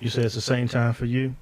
You say it's the same time for you?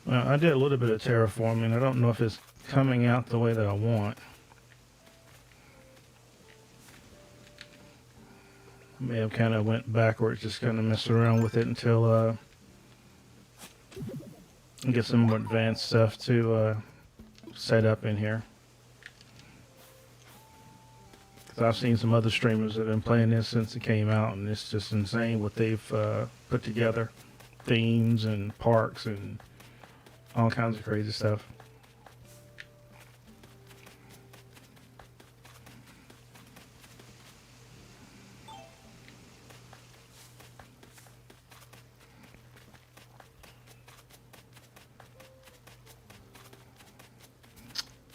Well, I did a little bit of terraforming. I don't know if it's coming out the way that I want. May have kind of went backwards, just kind of messed around with it until get some more advanced stuff to set up in here. Because I've seen some other streamers that have been playing this since it came out, and it's just insane what they've put together. Themes and parks and all kinds of crazy stuff.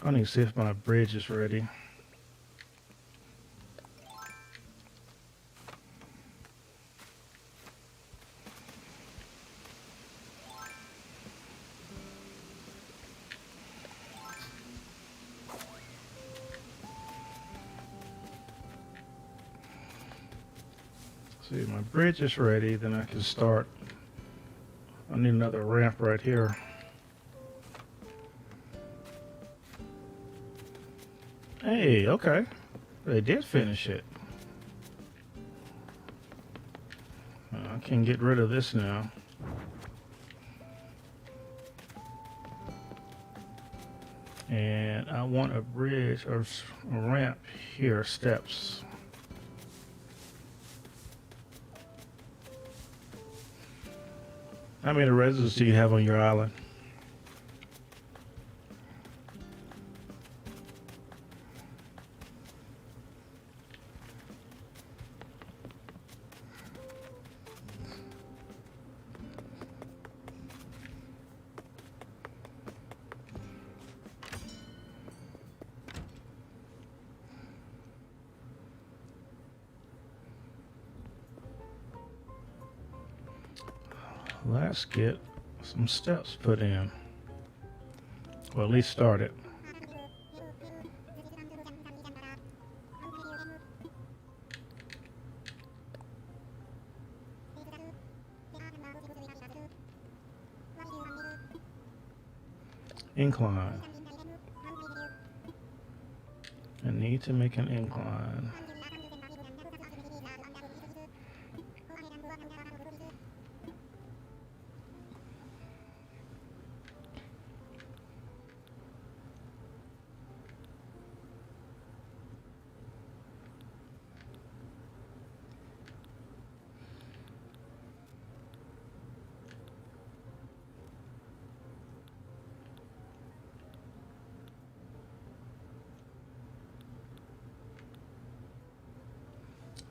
I need to see if my bridge is ready. See, if my bridge is ready, then I can start. I need another ramp right here. Hey, okay. They did finish it. I can get rid of this now. And I want a bridge or a ramp here, steps. How many residents do you have on your island? Let's get some steps put in. Well, at least start it. Incline. I need to make an incline.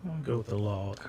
I'll go with the log.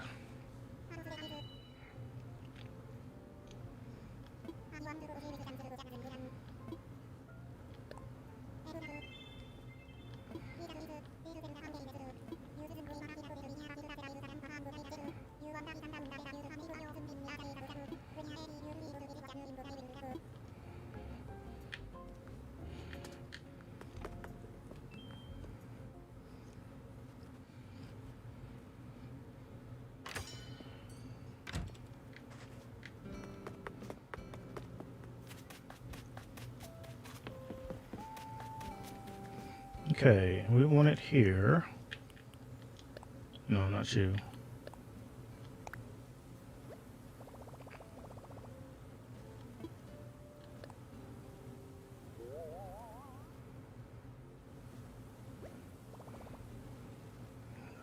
Okay, we want it here. No, not you.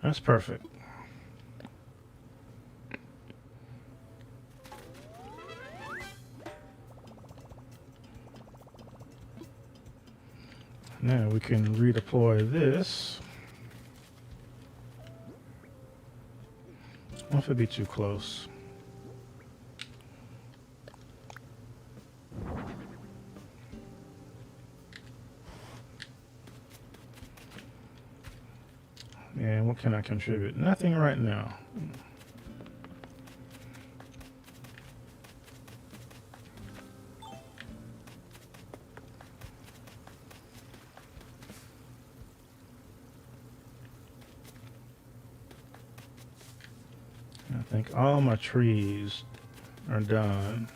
That's perfect. Now we can redeploy this. What if it'd be too close? And what can I contribute? Nothing right now. I think all my trees are done.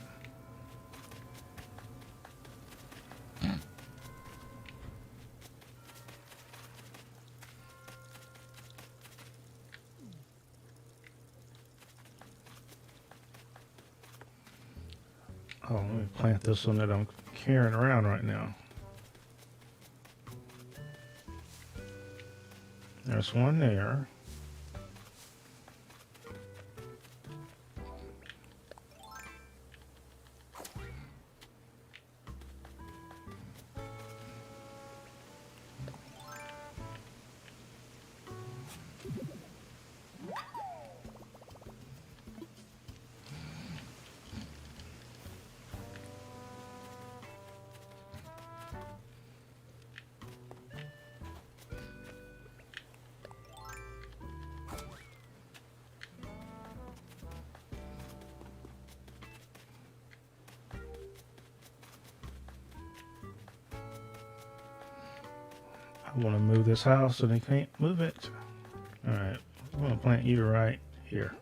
Oh, let me plant this one that I'm carrying around right now. There's one there. I want to move this house so they can't move it. All right, I'm going to plant you right here.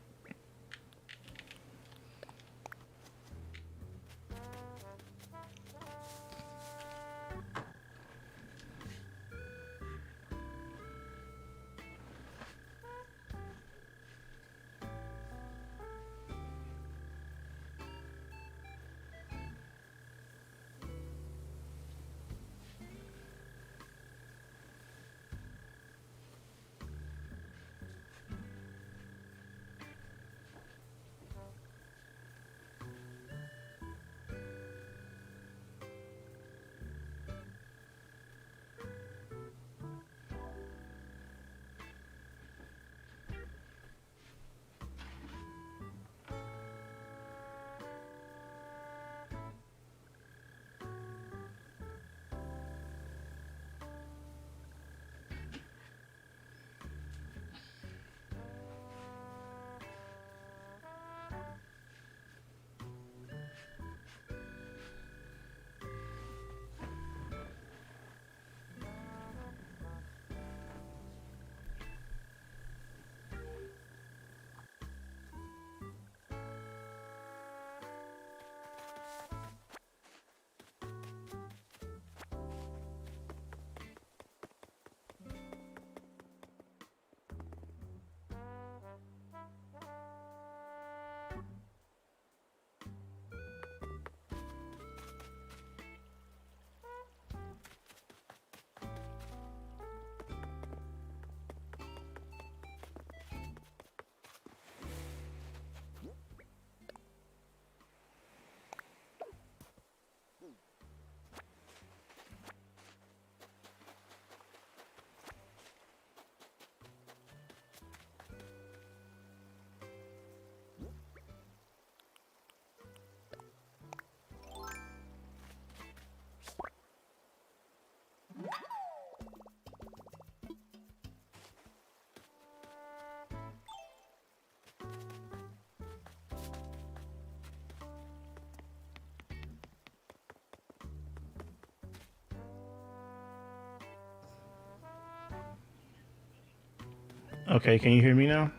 Okay, can you hear me now?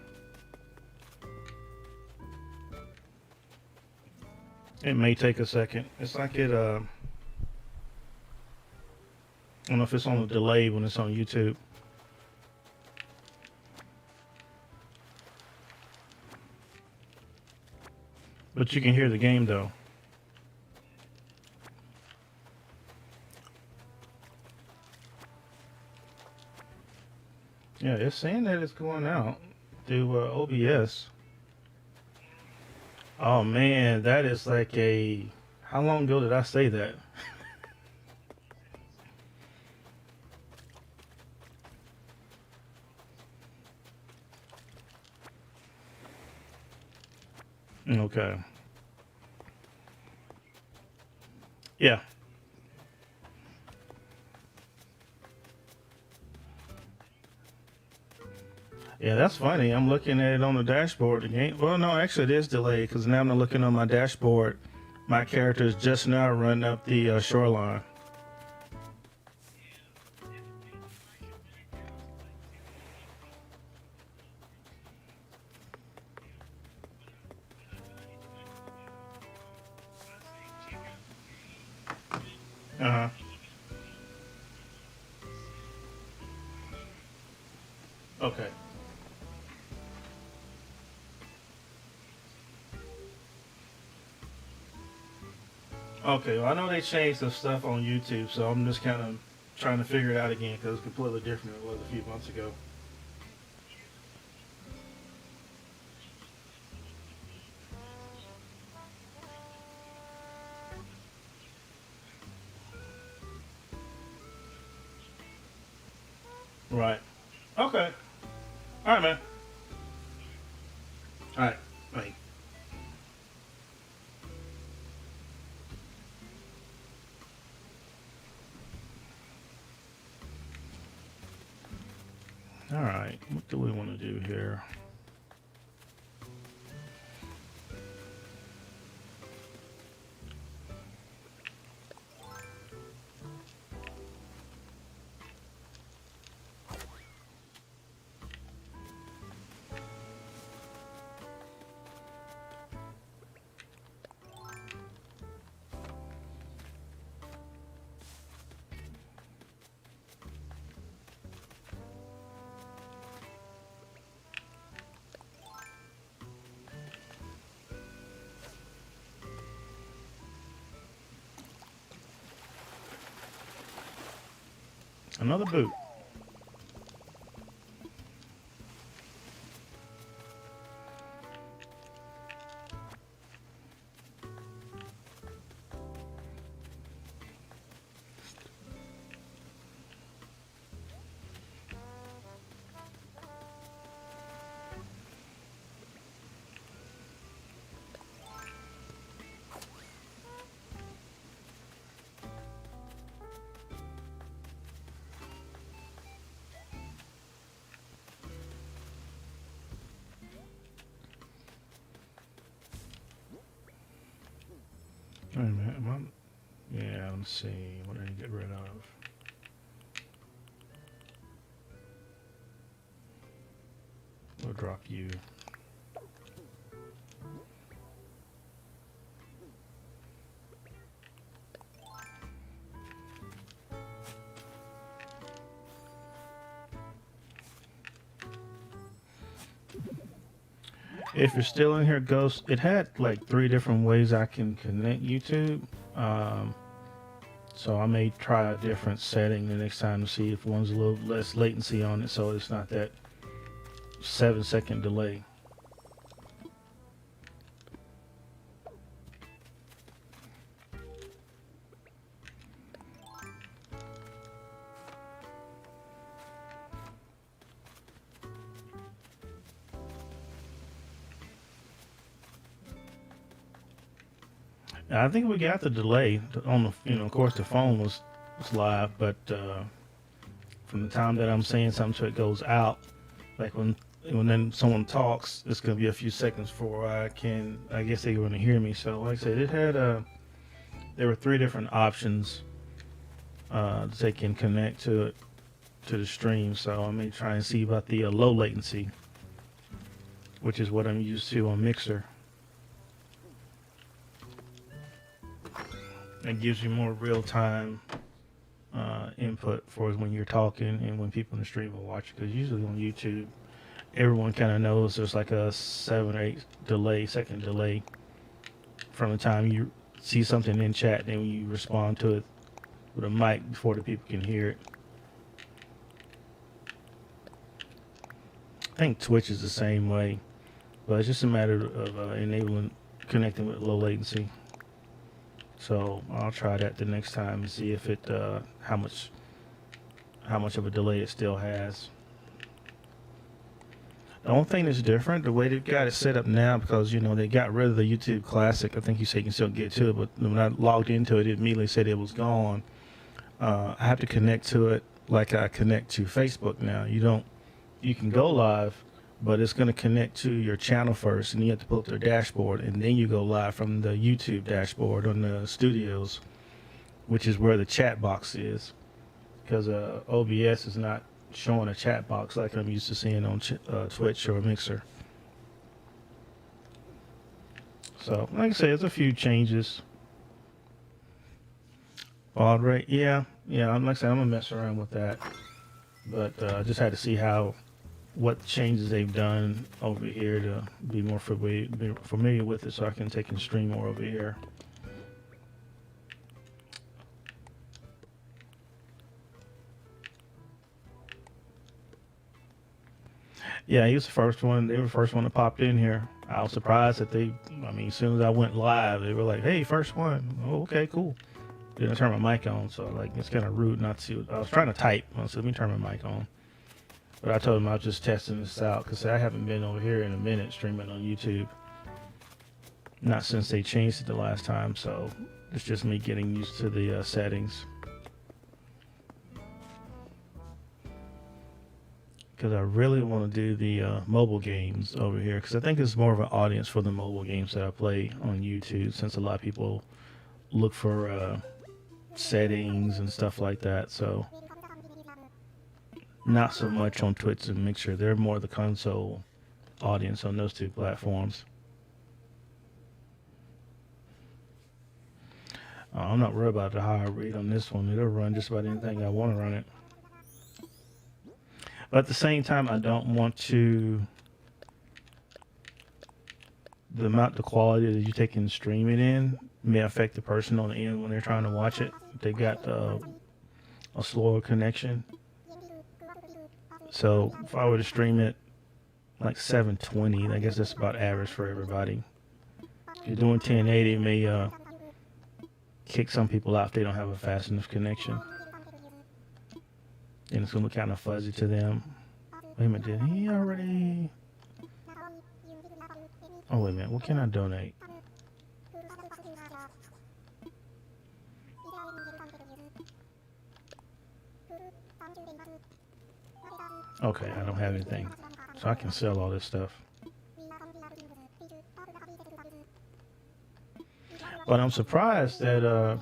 It may take a second. It's like I don't know if it's on a delay when it's on YouTube. But you can hear the game though. Yeah, it's saying that it's going out through OBS. Oh man, that is like a. How long ago did I say that? Okay. Yeah. Yeah, that's funny. I'm looking at it on the dashboard. The game. Well, no, actually, it is delayed because now I'm looking on my dashboard. My character is just now running up the shoreline. Uh huh. Okay. Okay. Well, I know they changed the stuff on YouTube, so I'm just kind of trying to figure it out again because it's completely different than it was a few months ago. Right. Okay. All right, man. All right. Bye. All right. What do we want to do here? Another boot. Wait a minute. Yeah, let's see. What did I get rid of? We'll drop you. If you're still in here, Ghost, it had like three different ways I can connect YouTube. Um, so I may try a different setting the next time to see if one's a little less latency on it, so it's not that 7 second delay. I think we got the delay on the, of course the phone was live, but from the time that I'm saying something to it goes out, like when then someone talks, it's gonna be a few seconds before I guess they're gonna hear me. So like I said, it had there were three different options that they can connect to the stream. So I may try and see about the low latency, which is what I'm used to on Mixer. It gives you more real time input for when you're talking and when people in the stream will watch it. Because usually on YouTube, everyone kind of knows there's like a 7 or 8 second delay from the time you see something in chat and then when you respond to it with a mic before the people can hear it. I think Twitch is the same way, but it's just a matter of enabling connecting with low latency. So I'll try that the next time and see if it how much of a delay it still has. The only thing that's different, the way they've got it set up now, because they got rid of the YouTube Classic. I think you say you can still get to it, but when I logged into it, it immediately said it was gone. I have to connect to it like I connect to Facebook now. You can go live, but it's going to connect to your channel first, and you have to pull up their dashboard, and then you go live from the YouTube dashboard on the studios, which is where the chat box is, because OBS is not showing a chat box like I'm used to seeing on Twitch or Mixer. So, like I say, there's a few changes. Baud rate, yeah. Like I said, I'm gonna mess around with that, but I just had to see what changes they've done over here to be more familiar with it, so I can take and stream more over here. Yeah, he was the first one. They were the first one that popped in here. I was surprised that as soon as I went live, they were like, "Hey, first one." Oh, okay, cool. Didn't turn my mic on, so it's kind of rude not to. I was trying to type, so let me turn my mic on. But I told him I was just testing this out because I haven't been over here in a minute streaming on YouTube. Not since they changed it the last time, so it's just me getting used to the settings. Because I really want to do the mobile games over here, because I think it's more of an audience for the mobile games that I play on YouTube, since a lot of people look for settings and stuff like that. So not so much on Twitch and Mixer. They're more the console audience on those two platforms. I'm not worried about the higher rate on this one. It'll run just about anything I want to run it. But at the same time, I don't want the quality that you take and stream it in may affect the person on the end when they're trying to watch it. They got a slower connection. So if I were to stream it like 720, I guess that's about average for everybody. If you're doing 1080, it may kick some people out if they don't have a fast enough connection. And it's going to look kind of fuzzy to them. Wait a minute, did he already? Oh, wait a minute, what can I donate? Okay, I don't have anything, so I can sell all this stuff. But I'm surprised that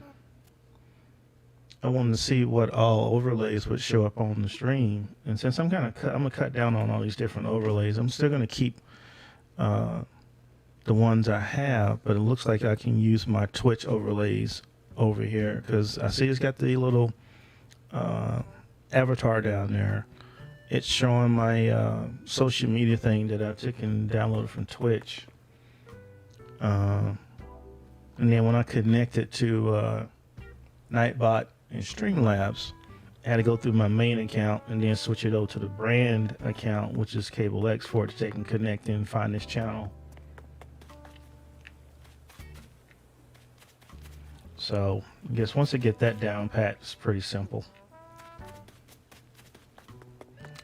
I wanted to see what all overlays would show up on the stream. And since I'm gonna cut down on all these different overlays, I'm still gonna keep the ones I have, but it looks like I can use my Twitch overlays over here, because I see it's got the little avatar down there. It's showing my social media thing that I took and downloaded from Twitch. And then when I connect it to Nightbot and Streamlabs, I had to go through my main account and then switch it over to the brand account, which is CableX, for it to take and connect and find this channel. So I guess once I get that down pat, it's pretty simple.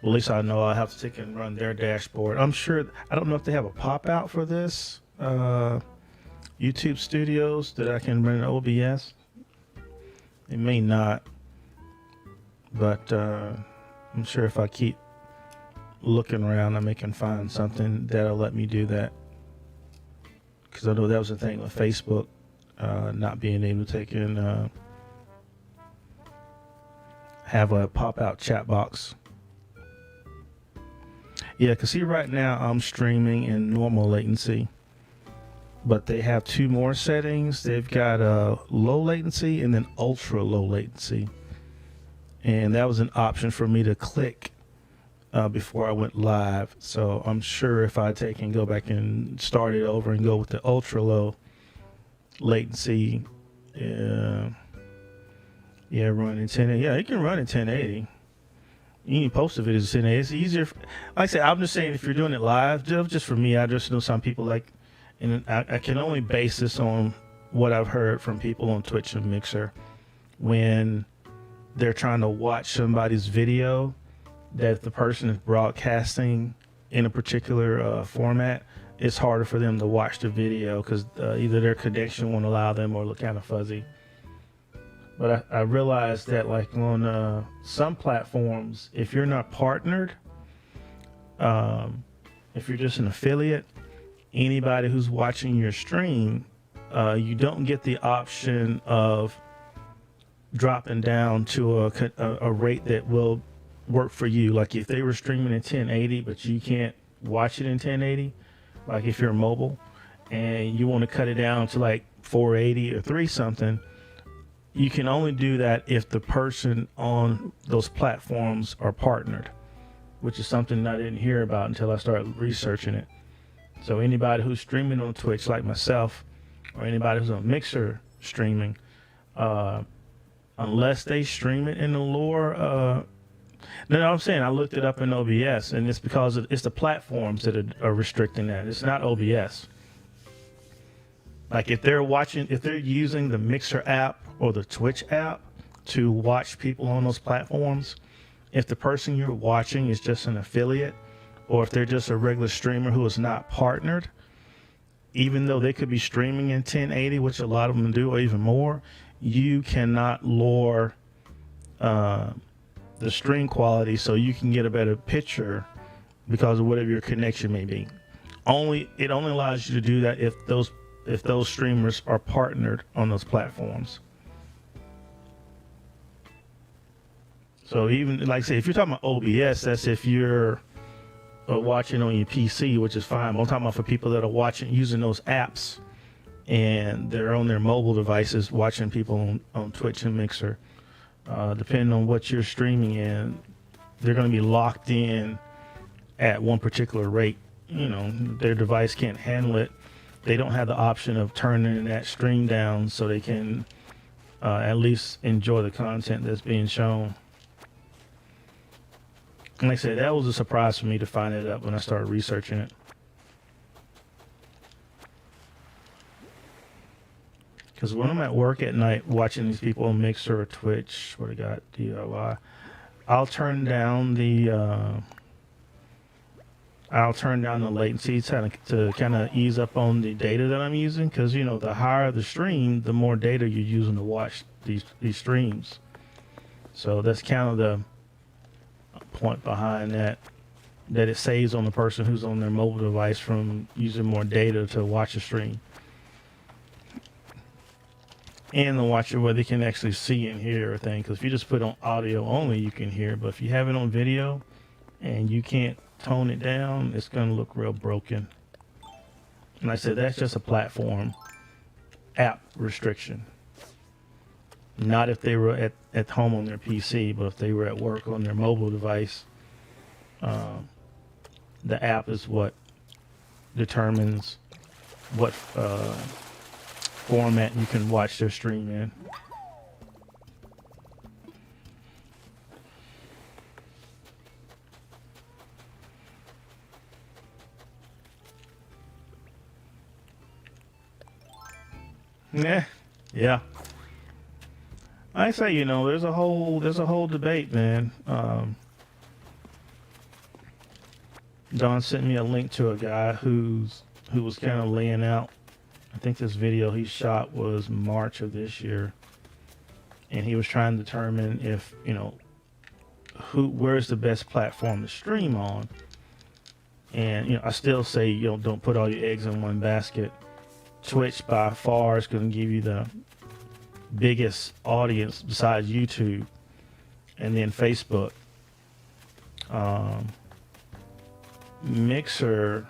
At least I know I have to take and run their dashboard. I'm sure, I don't know if they have a pop out for this YouTube Studios that I can run OBS. It may not, but I'm sure if I keep looking around, I may can find something that'll let me do that. Because I know that was the thing with Facebook, not being able to take in have a pop out chat box. Yeah, because see, right now I'm streaming in normal latency, but they have two more settings. They've got low latency and then ultra low latency. And that was an option for me to click before I went live. So I'm sure if I take and go back and start it over and go with the ultra low latency, running 1080. Yeah, it can run in 1080. You can post a video in 1080. It's easier. Like I said, I'm just saying, if you're doing it live, just for me, I just know some people like, and I can only base this on what I've heard from people on Twitch and Mixer. When they're trying to watch somebody's video that the person is broadcasting in a particular format, it's harder for them to watch the video because either their connection won't allow them or look kind of fuzzy. But I realized that like on some platforms, if you're not partnered, if you're just an affiliate, anybody who's watching your stream, you don't get the option of dropping down to a rate that will work for you. Like if they were streaming in 1080, but you can't watch it in 1080, like if you're mobile and you want to cut it down to like 480 or 3 something, you can only do that if the person on those platforms are partnered, which is something I didn't hear about until I started researching it. So anybody who's streaming on Twitch like myself, or anybody who's on Mixer streaming, unless they stream it in the Lore, no, I'm saying I looked it up in OBS, and it's because it's the platforms that are restricting that. It's not OBS. Like if they're using the Mixer app or the Twitch app to watch people on those platforms, if the person you're watching is just an affiliate, or if they're just a regular streamer who is not partnered, even though they could be streaming in 1080, which a lot of them do, or even more, you cannot lower the stream quality so you can get a better picture because of whatever your connection may be. It only allows you to do that if those streamers are partnered on those platforms. So even like I say, if you're talking about OBS, that's if you're watching on your PC, which is fine. But I'm talking about for people that are watching using those apps and they're on their mobile devices watching people on Twitch and Mixer. Depending on what you're streaming in, they're going to be locked in at one particular rate. You know, their device can't handle it. They don't have the option of turning that stream down so they can at least enjoy the content that's being shown. And like I said, that was a surprise for me to find it up when I started researching it. Because when I'm at work at night watching these people on Mixer or Twitch, what I got, DLI, I'll turn down the latency to kind of ease up on the data that I'm using. Because you know, the higher the stream, the more data you're using to watch these streams. So that's kind of the point behind that it saves on the person who's on their mobile device from using more data to watch a stream. And the watcher where they can actually see and hear everything. Because if you just put on audio only, you can hear. But if you have it on video and you can't tone it down, it's going to look real broken. And like I said, that's just a platform app restriction. Not if they were at home on their PC, but if they were at work on their mobile device, the app is what determines what format you can watch their stream in. Yeah. I say, you know, there's a whole debate, man. Don sent me a link to a guy who was kind of laying out. I think this video he shot was March of this year, and he was trying to determine if, you know, where's the best platform to stream on. And, you know, I still say, you know, don't put all your eggs in one basket. Twitch by far is going to give you the biggest audience besides YouTube, and then Facebook. Mixer,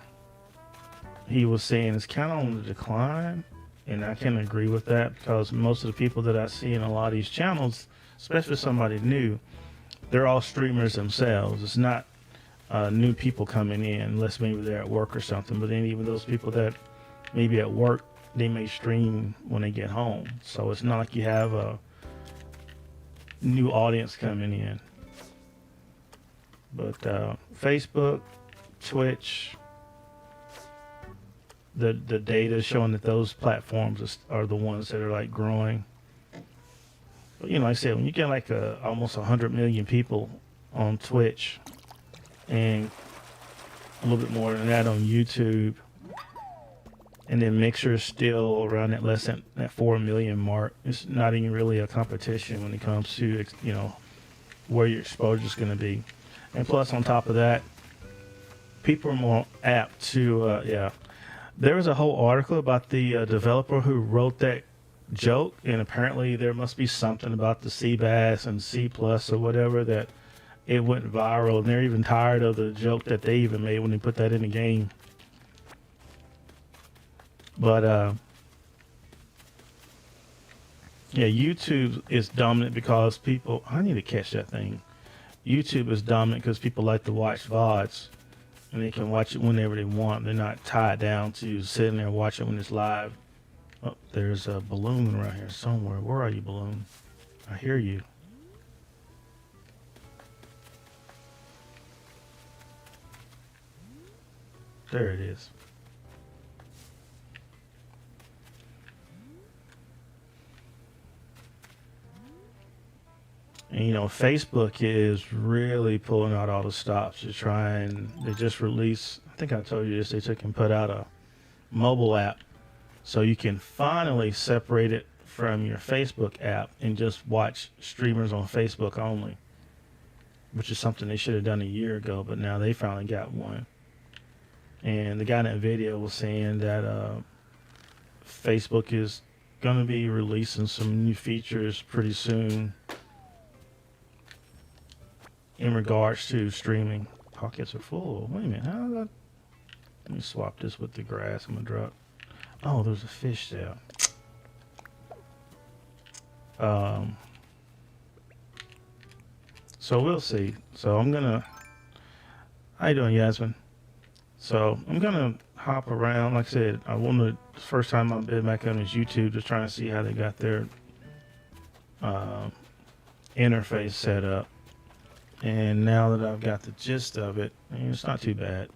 he was saying, is kind of on the decline, and I can agree with that because most of the people that I see in a lot of these channels, especially somebody new, they're all streamers themselves. It's not new people coming in unless maybe they're at work or something. But then even those people that maybe at work, they may stream when they get home. So it's not like you have a new audience coming in. But Facebook, Twitch, the data is showing that those platforms are the ones that are like growing. But, you know, like I said, when you get like almost 100 million people on Twitch, and a little bit more than that on YouTube. And then Mixer is still around that less than that 4 million mark. It's not even really a competition when it comes to, where your exposure is going to be. And plus, on top of that, people are more apt to, There was a whole article about the developer who wrote that joke, and apparently there must be something about the CBAS and C plus or whatever that it went viral, and they're even tired of the joke that they even made when they put that in the game. But YouTube is dominant because people. I need to catch that thing. YouTube is dominant because people like to watch VODs, and they can watch it whenever they want. They're not tied down to sitting there and watching it when it's live. Oh, there's a balloon around here somewhere. Where are you, balloon? I hear you. There it is. And, Facebook is really pulling out all the stops to try and they just released, I think I told you this, they took and put out a mobile app so you can finally separate it from your Facebook app and just watch streamers on Facebook only, which is something they should have done a year ago, but now they finally got one. And the guy in that video was saying that Facebook is going to be releasing some new features pretty soon in regards to streaming. Pockets are full. Wait a minute. How did I... Let me swap this with the grass I'm going to drop. Oh, there's a fish there. So we'll see. So I'm going to... How you doing, Yasmin? So I'm going to hop around. Like I said, the first time I've been back on is YouTube, just trying to see how they got their interface set up. And now that I've got the gist of it, it's not too bad.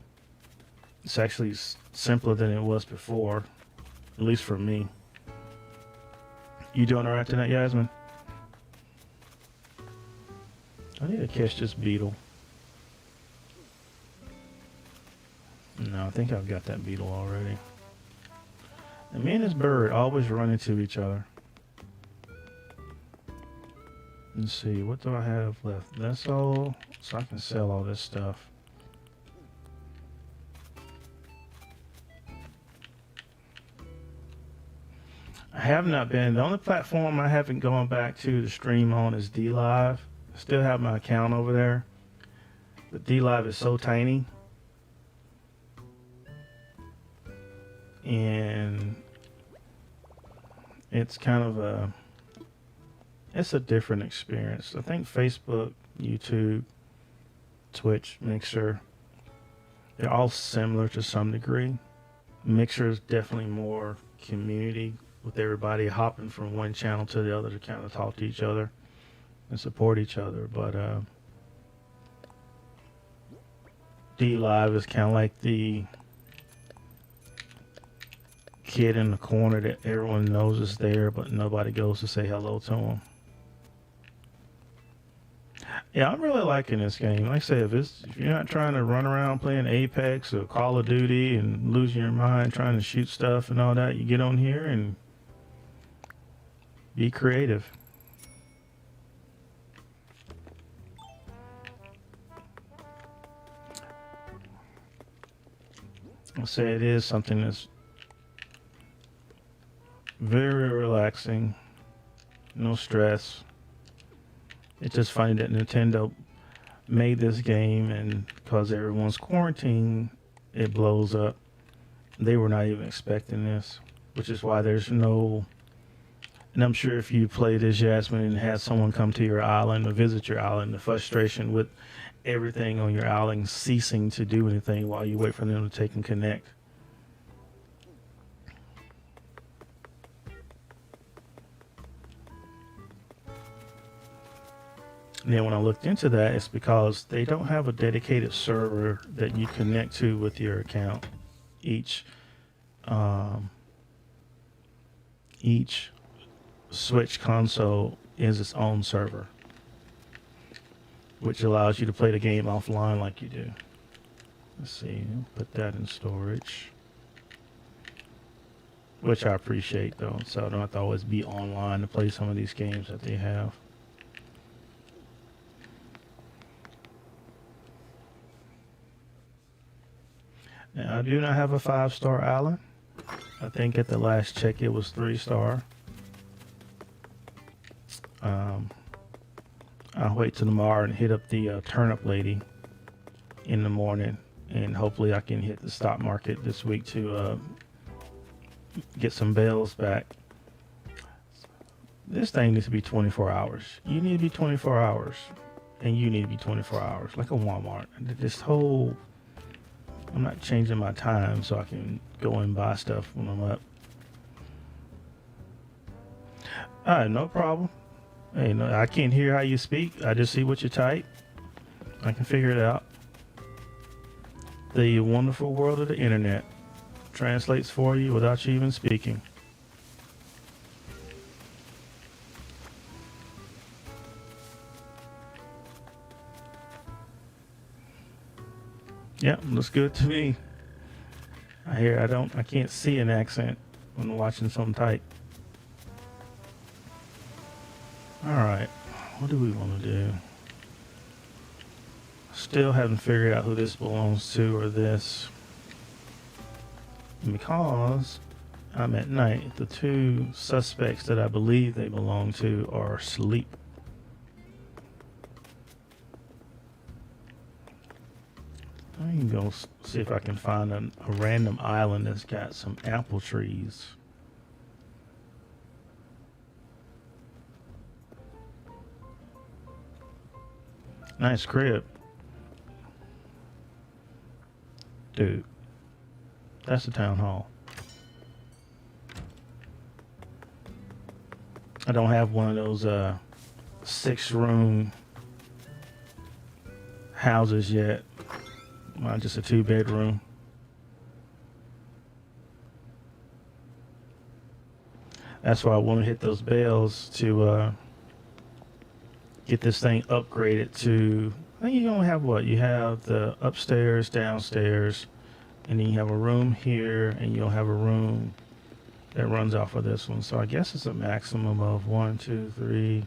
It's actually simpler than it was before, at least for me. You doing all right tonight, Yasmin? I need to catch this beetle. No, I think I've got that beetle already. And me and this bird always run into each other. Let's see, what do I have left? That's all, so I can sell all this stuff. I have not been. The only platform I haven't gone back to stream on is DLive. I still have my account over there, but DLive is so tiny. And it's kind of it's a different experience. I think Facebook, YouTube, Twitch, Mixer, they're all similar to some degree. Mixer is definitely more community, with everybody hopping from one channel to the other to kind of talk to each other and support each other. But DLive is kind of like the kid in the corner that everyone knows is there, but nobody goes to say hello to him. Yeah, I'm really liking this game. Like I said, if you're not trying to run around playing Apex or Call of Duty and losing your mind trying to shoot stuff and all that, you get on here and be creative. I'll say it is something that's very relaxing, no stress. It's just funny that Nintendo made this game, and because everyone's quarantined, it blows up. They were not even expecting this, which is why there's no... And I'm sure if you played as Yasmin and had someone come to your island or visit your island, the frustration with everything on your island ceasing to do anything while you wait for them to take and connect. And then when I looked into that, it's because they don't have a dedicated server that you connect to with your account. Each Switch console is its own server, which allows you to play the game offline like you do. Let's see, put that in storage, which I appreciate though, so I don't have to always be online to play some of these games that they have. Now, I do not have a 5-star island. I think at the last check it was 3-star. I'll wait till tomorrow and hit up the turnip lady in the morning, and hopefully I can hit the stock market this week to get some bales back. This thing needs to be 24 hours. You need to be 24 hours, and you need to be 24 hours, like a Walmart. This whole, I'm not changing my time so I can go and buy stuff when I'm up. All right, no problem. Hey, no, I can't hear how you speak. I just see what you type. I can figure it out. The wonderful world of the internet translates for you without you even speaking. Yeah, looks good to me. I can't see an accent when watching some type. All right, what do we want to do? Still haven't figured out who this belongs to or this. Because I'm at night, the two suspects that I believe they belong to are asleep. I can go see if I can find a random island that's got some apple trees. Nice crib. Dude, that's the town hall. I don't have one of those 6-room houses yet. Mine just a 2-bedroom. That's why I want to hit those bells to get this thing upgraded to. I think you're gonna have what? You have the upstairs, downstairs, and then you have a room here, and you'll have a room that runs off of this one. So I guess it's a maximum of 1, 2, 3,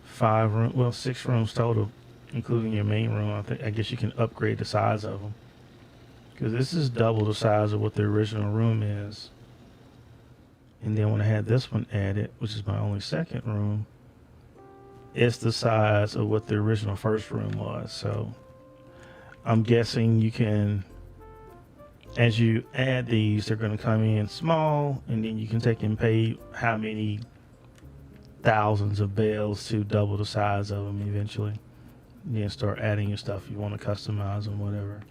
5 rooms. Well, 6 rooms total, including your main room. I guess you can upgrade the size of them, because this is double the size of what the original room is. And then when I had this one added, which is my only second room, it's the size of what the original first room was. So I'm guessing you can, as you add these, they're going to come in small, and then you can take and pay how many thousands of bales to double the size of them eventually. And then start adding your stuff you want to customize them, whatever.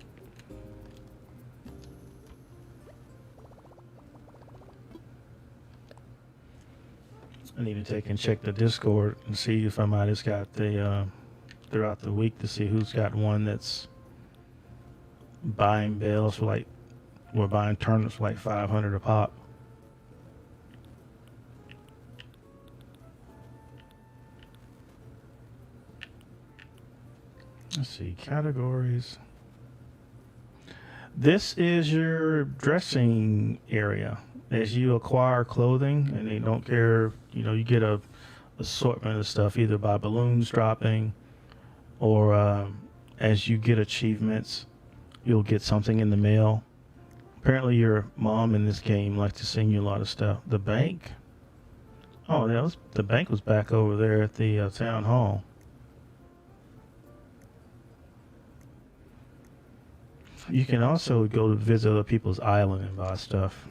I need to take and check the Discord and see if I might have got the throughout the week to see who's got one that's buying bales for like, we're buying turnips for like 500 a pop. Let's see, categories. This is your dressing area. As you acquire clothing, and they don't care, you get a assortment of stuff either by balloons dropping, or as you get achievements, you'll get something in the mail. Apparently your mom in this game likes to send you a lot of stuff. The bank? Oh, the bank was back over there at the town hall. You can also go to visit other people's island and buy stuff.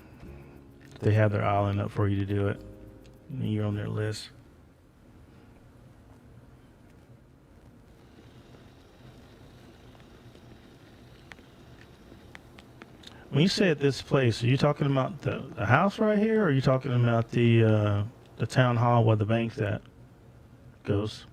They have their island up for you to do it. And you're on their list. When you say at this place, are you talking about the house right here, or are you talking about the town hall where the bank's at? Goes.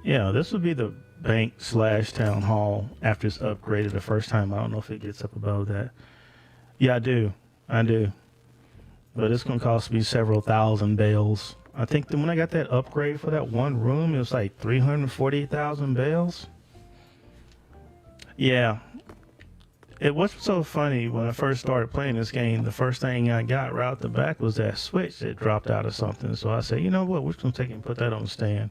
Yeah, this would be the bank / town hall after it's upgraded the first time. I don't know if it gets up above that. Yeah, I do. but it's gonna cost me several thousand bells. I think that when I got that upgrade for that one room, it was like 348,000 bells. Yeah, it was so funny when I first started playing this game. The first thing I got right out the back was that switch that dropped out or something. So I said, you know what, we're just gonna take it and put that on the stand.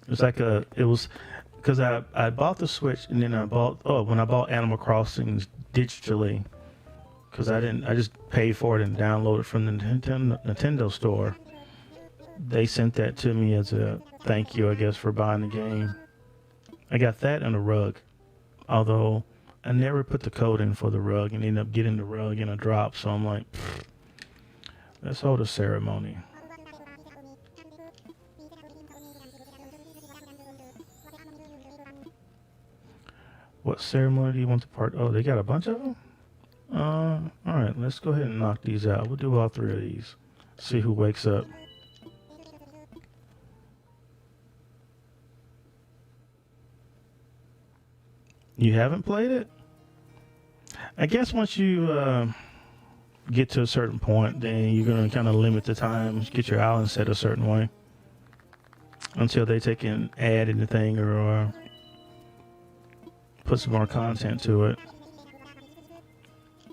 It was because I bought the Switch and then when I bought Animal Crossing digitally, because I just paid for it and downloaded from the Nintendo store. They sent that to me as a thank you, I guess, for buying the game. I got that and a rug, although I never put the code in for the rug and ended up getting the rug in a drop. So I'm like, let's hold a ceremony. What ceremony do you want to part? Oh, they got a bunch of them? All right, let's go ahead and knock these out. We'll do all three of these. See who wakes up. You haven't played it? I guess once you get to a certain point, then you're going to kind of limit the time, get your island set a certain way until they take and add anything or put some more content to it.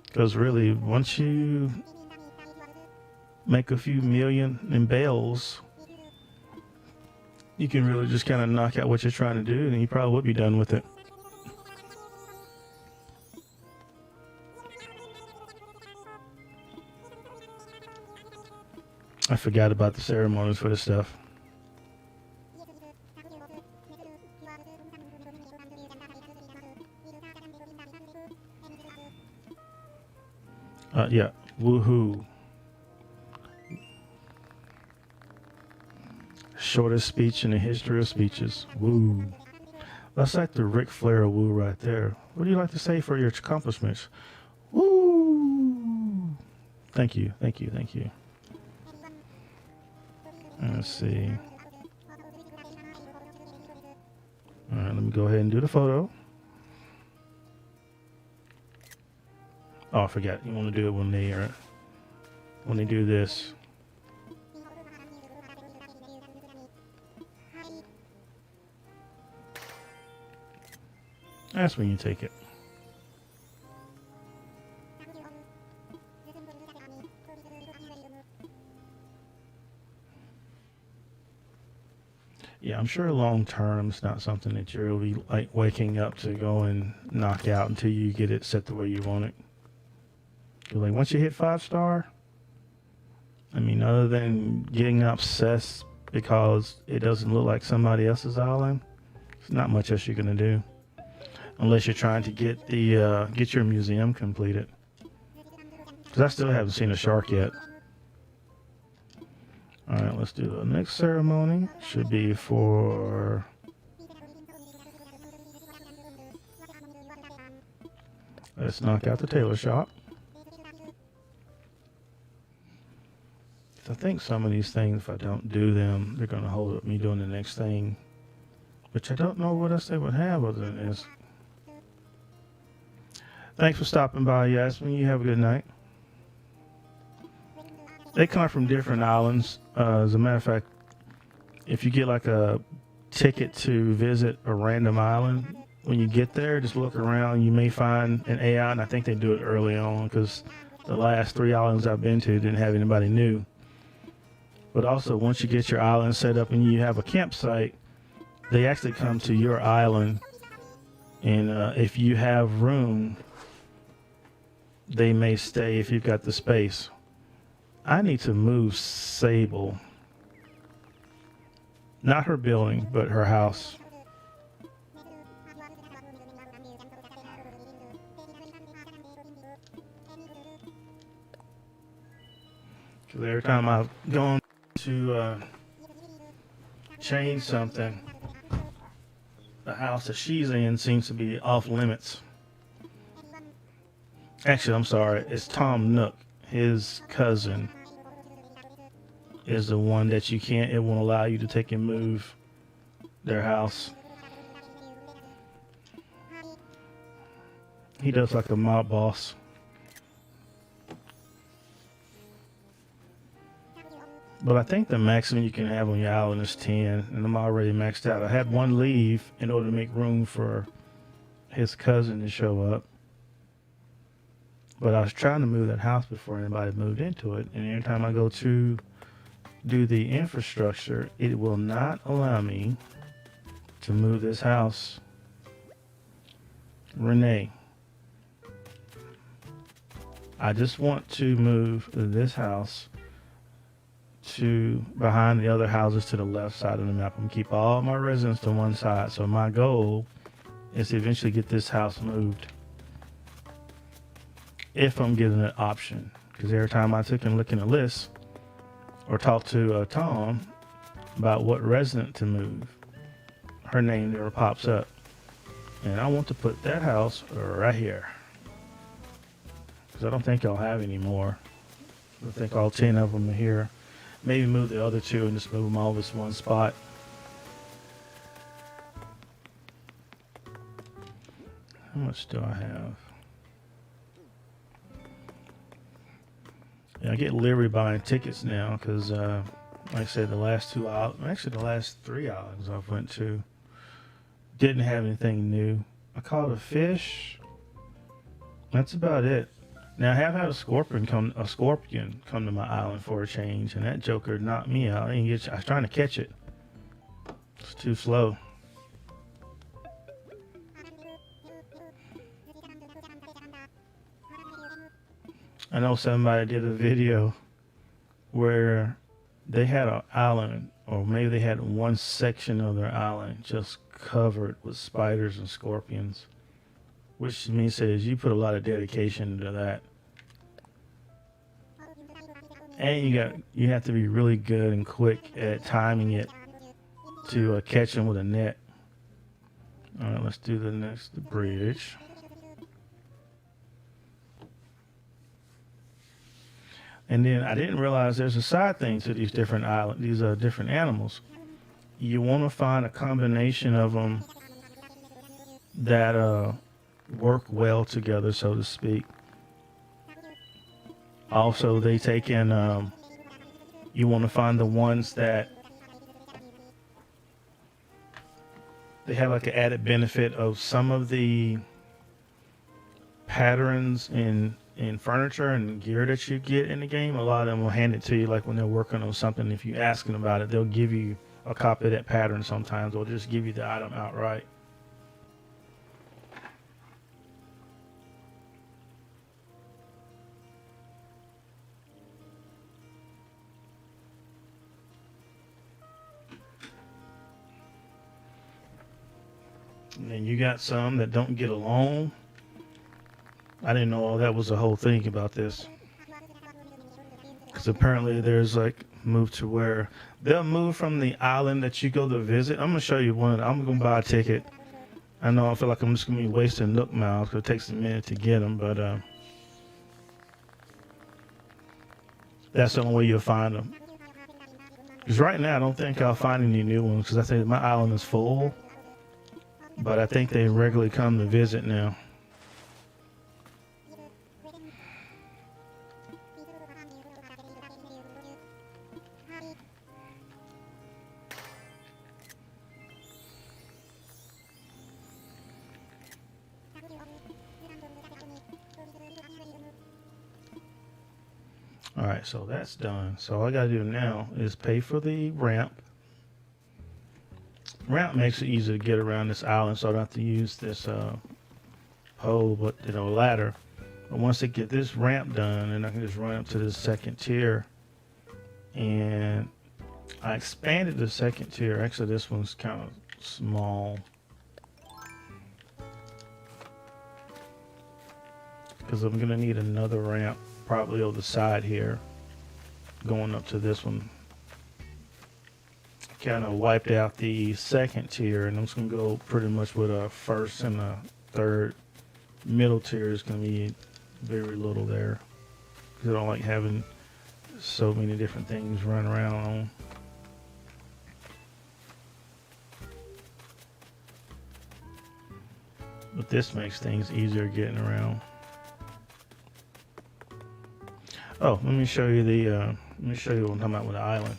Because really, once you make a few million in bells, you can really just kind of knock out what you're trying to do, and you probably would be done with it. I forgot about the ceremonies for this stuff. Yeah, woohoo. Shortest speech in the history of speeches. Woo. That's like the Ric Flair woo right there. What do you like to say for your accomplishments? Woo. Thank you, thank you, thank you. Let's see. All right, let me go ahead and do the photo. Oh, I forgot. You want to do it when they do this. That's when you take it. Yeah, I'm sure long term it's not something that you'll be like waking up to go and knock out until you get it set the way you want it. Like once you hit 5-star, I mean, other than getting obsessed because it doesn't look like somebody else's island, there's not much else you're gonna do, unless you're trying to get your museum completed. Because I still haven't seen a shark yet. All right, let's do the next ceremony. Should be for let's knock out the tailor shop. I think some of these things, if I don't do them, they're going to hold up me doing the next thing, which I don't know what else they would have other than this. Thanks for stopping by, Yasmin. You have a good night. They come from different islands. As a matter of fact, if you get like a ticket to visit a random island, when you get there, just look around. You may find an AI, and I think they do it early on because the last 3 islands I've been to didn't have anybody new. But also, once you get your island set up and you have a campsite, they actually come to your island. And if you have room, they may stay if you've got the space. I need to move Sable. Not her building, but her house. Because every time I've gone to change something, the house that she's in seems to be off limits. Actually, I'm sorry, it's Tom Nook. His cousin is the one that it won't allow you to take and move their house. He does like a mob boss. But I think the maximum you can have on your island is 10, and I'm already maxed out. I had one leave in order to make room for his cousin to show up. But I was trying to move that house before anybody moved into it, and every time I go to do the infrastructure, it will not allow me to move this house. Renee, I just want to move this house to behind the other houses to the left side of the map. I'm gonna keep all my residents to one side. So my goal is to eventually get this house moved, if I'm given an option. Because every time I took and look in the list or talk to Tom about what resident to move, her name never pops up. And I want to put that house right here, because I don't think I'll have any more. I think all 10 of them are here. Maybe move the other 2 and just move them all this one spot. How much do I have? Yeah, I get leery buying tickets now because, like I said, the last 2 islands, actually the last 3 islands I've went to, didn't have anything new. I caught a fish. That's about it. Now I have had a scorpion come to my island for a change, and that joker knocked me out. I was trying to catch it. It's too slow. I know somebody did a video where they had an island, or maybe they had one section of their island just covered with spiders and scorpions, which to me says you put a lot of dedication into that. And you have to be really good and quick at timing it to catch them with a net. All right, let's do the next bridge. And then I didn't realize there's a side thing to these different islands, these different animals. You want to find a combination of them that work well together, so to speak. Also, they take in, you want to find the ones that they have like an added benefit of some of the patterns in furniture and gear that you get in the game. A lot of them will hand it to you, like when they're working on something. If you ask them about it, they'll give you a copy of that pattern sometimes, or just give you the item outright. And then you got some that don't get along. I didn't know that was the whole thing about this. Because apparently there's like move to where they'll move from the island that you go to visit. I'm going to show you one. I'm going to buy a ticket. I know I feel like I'm just going to be wasting Nook miles because it takes a minute to get them. But that's the only way you'll find them. Because right now I don't think I'll find any new ones because I think my island is full. But I think they regularly come to visit now. All right, so that's done. So all I gotta do now is pay for the ramp. Ramp makes it easier to get around this island, so I don't have to use this pole, but ladder. But once I get this ramp done, then I can just run up to the second tier. And I expanded the second tier. Actually, this one's kind of small, because I'm gonna need another ramp probably over the side here going up to this one. Kind of wiped out the second tier, and I'm just gonna go pretty much with a first and a third. Middle tier is gonna be very little there because I don't like having so many different things run around on. But this makes things easier getting around. Oh, let me show you the Let me show you what I'm talking about with the island.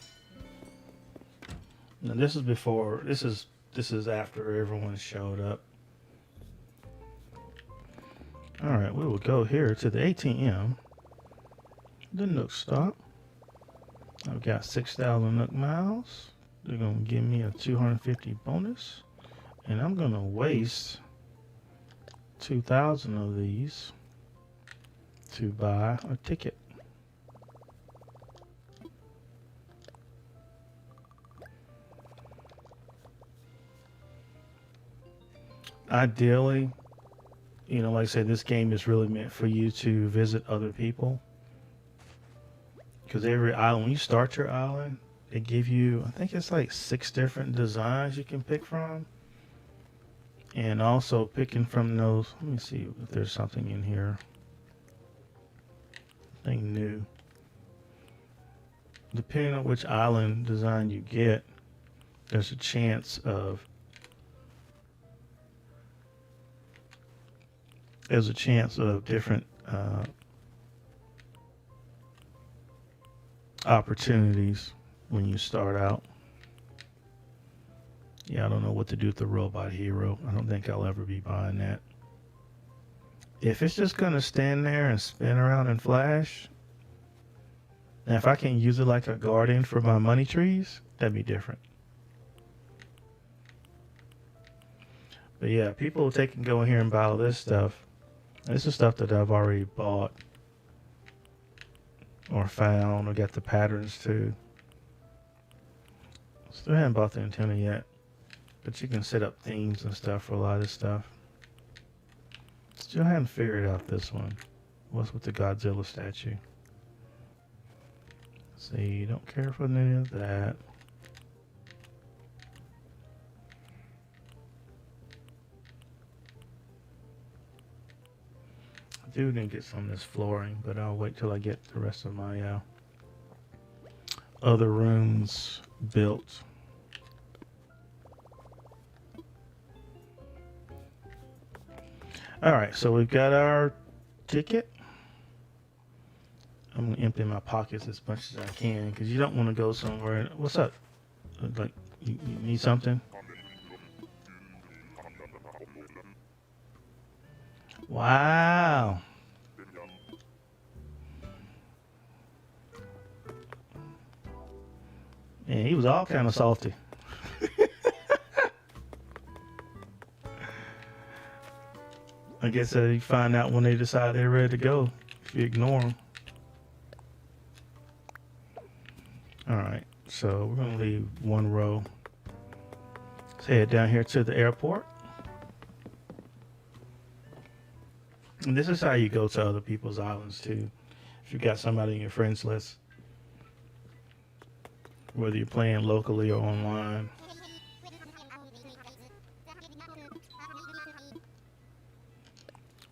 Now this is before. This is after everyone showed up. All right, we will go here to the ATM. The Nook stop. I've got 6,000 Nook miles. They're gonna give me a 250 bonus, and I'm gonna waste 2,000 of these to buy a ticket. Ideally, you know, like I said, this game is really meant for you to visit other people. Because every island, when you start your island, they give you, I think it's like 6 different designs you can pick from. And also picking from those, let me see if there's something in here. Something new. Depending on which island design you get, there's a chance of different opportunities when you start out. Yeah, I don't know what to do with the Robot Hero. I don't think I'll ever be buying that. If it's just gonna stand there and spin around and flash, and if I can use it like a guardian for my money trees, that'd be different. But yeah, people can go in here and buy all this stuff. This is stuff that I've already bought or found or got the patterns to. Still haven't bought the antenna yet, but you can set up themes and stuff for a lot of this stuff. Still haven't figured out this one. What's with the Godzilla statue? See, don't care for any of that. I do need to get some of this flooring, but I'll wait till I get the rest of my other rooms built. All right, so we've got our ticket. I'm gonna empty my pockets as much as I can because you don't want to go somewhere. What's up? Like, you need something? Wow. Man, he was all kind of salty. I guess you find out when they decide they're ready to go if you ignore them. All right, so we're gonna leave one row. Let's head down here to the airport. And this is how you go to other people's islands too. If you got somebody in your friends list, whether you're playing locally or online.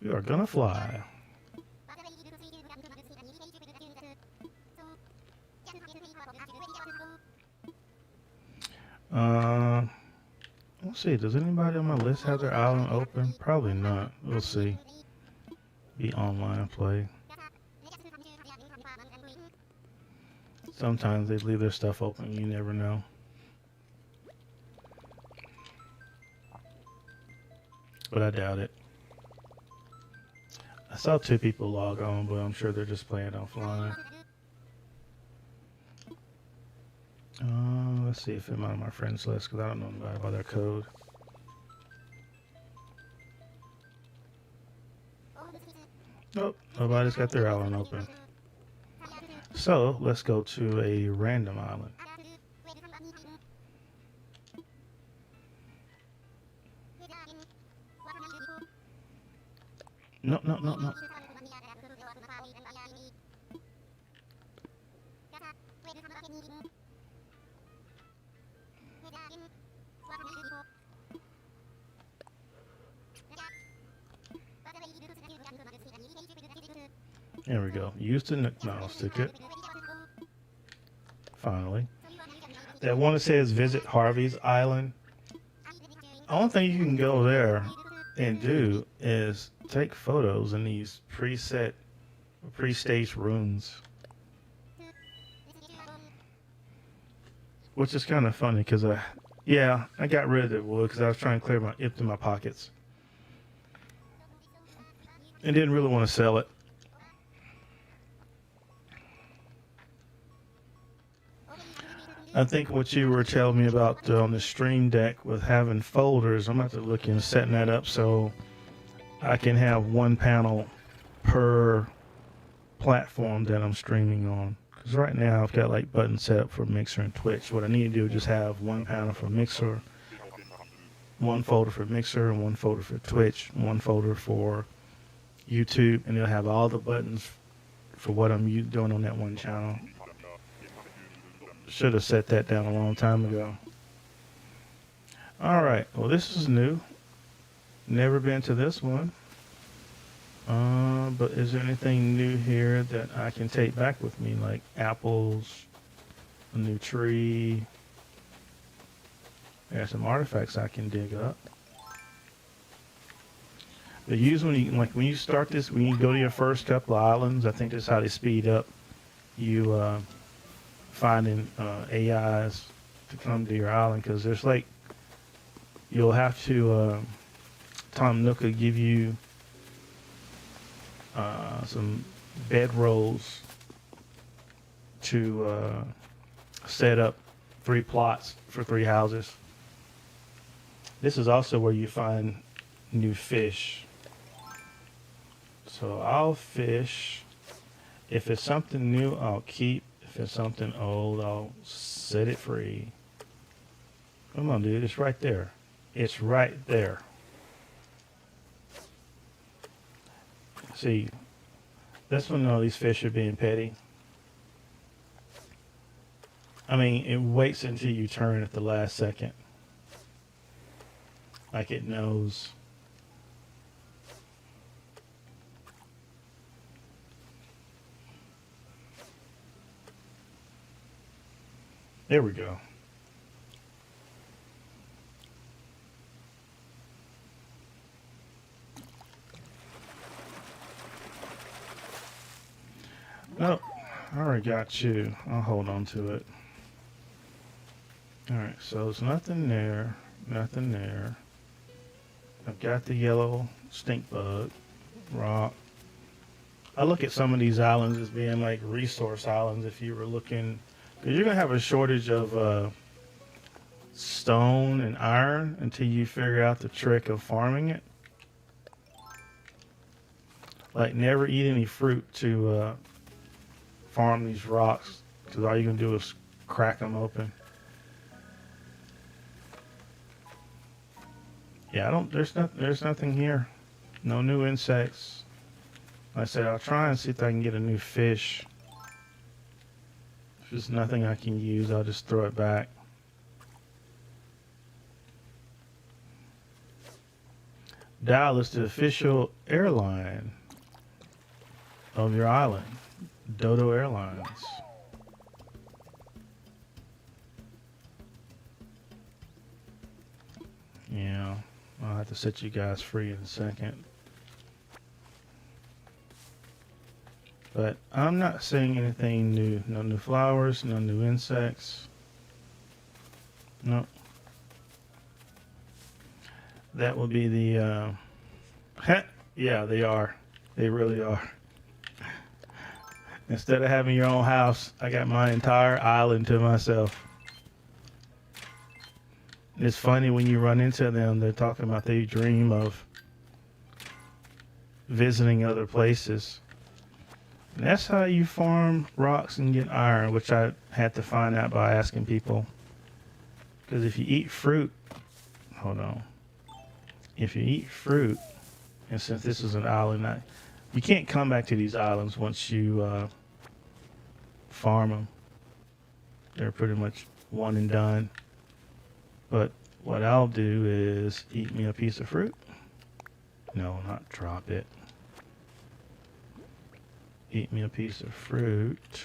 We are gonna fly. Let's see. Does anybody on my list have their island open? Probably not. We'll see. Be online play. Sometimes they leave their stuff open. You never know. But I doubt it. I saw 2 people log on, but I'm sure they're just playing offline. Let's see if I'm on my friends list because I don't know anybody about their code. Nope, nobody's got their island open. So let's go to a random island. No. There we go. Use the Nook Miles ticket. Finally. That one that says visit Harvey's Island. The only thing you can go there and do is take photos in these pre-staged rooms. which is kind of funny because I got rid of the wood because I was trying to clear my empty my pockets and didn't really want to sell it. I think what you were telling me about on the Stream Deck with having folders, I'm going to have to look into setting that up so I can have one panel per platform that I'm streaming on. Because right now I've got like buttons set up for Mixer and Twitch. What I need to do is just have one panel for Mixer, one folder for Mixer, and one folder for Twitch, one folder for YouTube, and it'll have all the buttons for what I'm doing on that one channel. Should have set that down a long time ago. All right. Well, this is new. Never been to this one. But is there anything new here that I can take back with me, like apples, a new tree? There's some artifacts I can dig up. But usually, when you start this, when you go to your first couple of islands, I think that's how they speed up you finding AIs to come to your island, because there's like you'll have to Tom Nook will give you some bed rolls to set up 3 plots for 3 houses. This is also where you find new fish. So I'll fish. If it's something new, I'll keep. If it's something old, I'll set it free. Come on, dude. It's right there. It's right there. See, that's when all these fish are being petty. I mean, it waits until you turn at the last second. Like it knows. There we go. Nope. I already got you. I'll hold on to it. Alright, so there's nothing there. Nothing there. I've got the yellow stink bug. Rock. I look at some of these islands as being like resource islands if you were looking. Because you're going to have a shortage of stone and iron until you figure out the trick of farming it. Like never eat any fruit to farm these rocks, because all you're going to do is crack them open. Yeah, there's nothing here. No new insects. Like I said, I'll try and see if I can get a new fish. If there's nothing I can use, I'll just throw it back. Dial is the official airline of your island, Dodo Airlines. Yeah, I'll have to set you guys free in a second. But I'm not seeing anything new. No new flowers, no new insects. Nope. That will be the, yeah, they are. They really are. Instead of having your own house, I got my entire island to myself. It's funny when you run into them, they're talking about they dream of visiting other places. And that's how you farm rocks and get iron, which I had to find out by asking people. Because if you eat fruit, hold on. If you eat fruit, and since this is an island, you can't come back to these islands once you farm them. They're pretty much one and done. But what I'll do is eat me a piece of fruit. No, not drop it. Eat me a piece of fruit.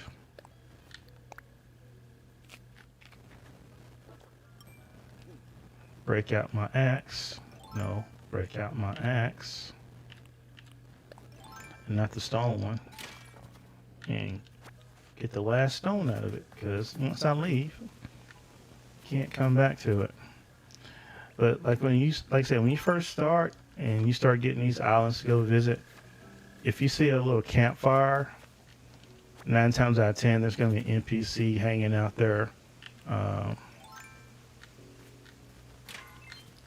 Break out my axe. No, break out my axe. And not the stone one. And get the last stone out of it, because once I leave, can't come back to it. But like like I said, when you first start and you start getting these islands to go visit, if you see a little campfire, 9 times out of 10, there's going to be an NPC hanging out there, uh,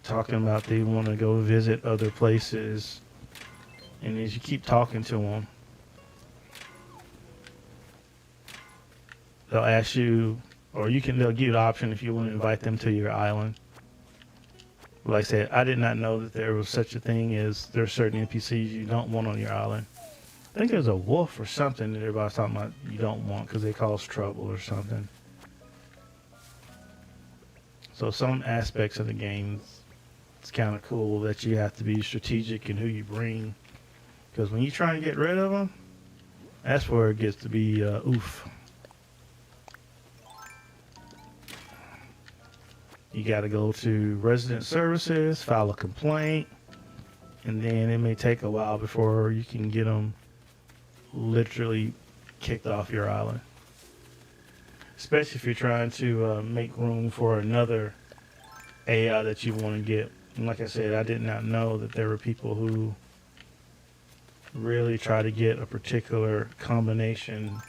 talking about they want to go visit other places. And as you keep talking to them, they'll ask you, or they'll give you the option if you want to invite them to your island. Like I said, I did not know that there was such a thing as there are certain NPCs you don't want on your island. I think there's a wolf or something that everybody's talking about you don't want because they cause trouble or something. So some aspects of the game, it's kind of cool that you have to be strategic in who you bring. Because when you try and get rid of them, that's where it gets to be oof. You got to go to resident services, file a complaint, and then it may take a while before you can get them literally kicked off your island. Especially if you're trying to make room for another AI that you want to get. And like I said, I did not know that there were people who really try to get a particular combination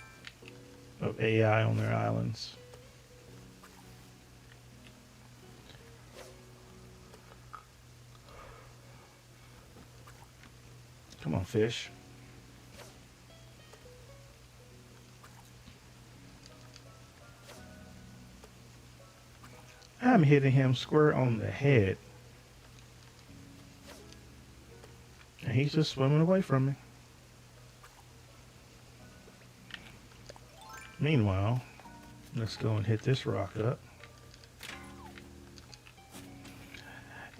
of AI on their islands. Come on, fish. I'm hitting him square on the head. And he's just swimming away from me. Meanwhile, let's go and hit this rock up.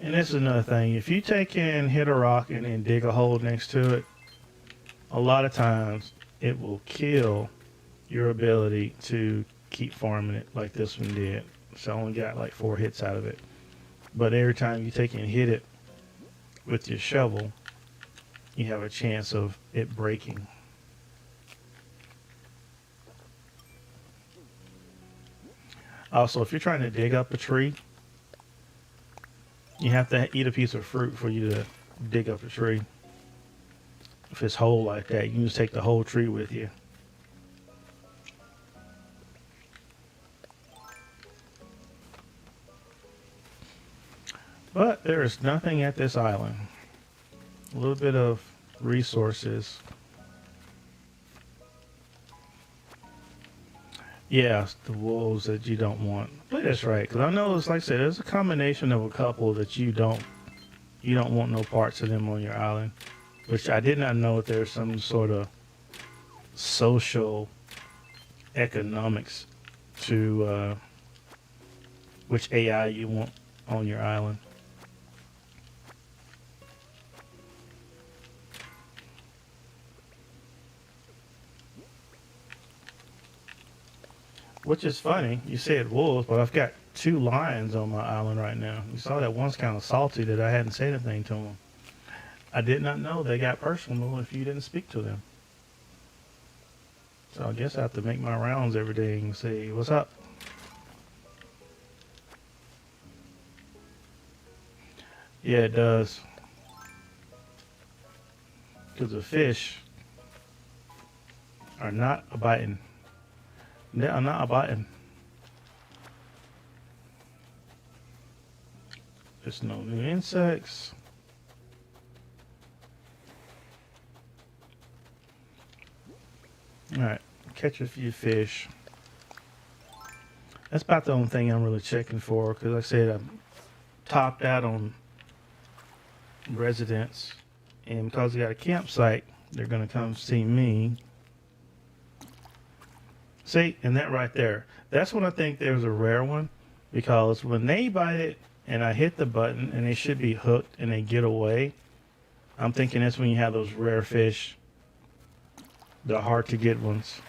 And this is another thing. If you take and hit a rock and then dig a hole next to it, a lot of times it will kill your ability to keep farming it like this one did. So I only got like 4 hits out of it. But every time you take and hit it with your shovel, you have a chance of it breaking. Also, if you're trying to dig up a tree, you have to eat a piece of fruit for you to dig up a tree. If it's whole like that, you can just take the whole tree with you. But there is nothing at this island. A little bit of resources. Yeah, the wolves that you don't want. But that's right, because I know it's like I said, there's a combination of a couple that you don't want no parts of them on your island. Which I did not know that there's some sort of social economics to which AI you want on your island. Which is funny, you said wolves, but I've got 2 lions on my island right now. You saw that one's kind of salty that I hadn't said anything to them. I did not know they got personal if you didn't speak to them. So I guess I have to make my rounds every day and say, what's up? Yeah, it does. Because the fish are not biting. They are not biting. There's no new insects. Alright, catch a few fish. That's about the only thing I'm really checking for, because like I said, I'm topped out on residents, and because they got a campsite, they're going to come see me. See, and that right there, that's when I think there's a rare one, because when they bite it and I hit the button and they should be hooked and they get away, I'm thinking that's when you have those rare fish, the hard to get ones.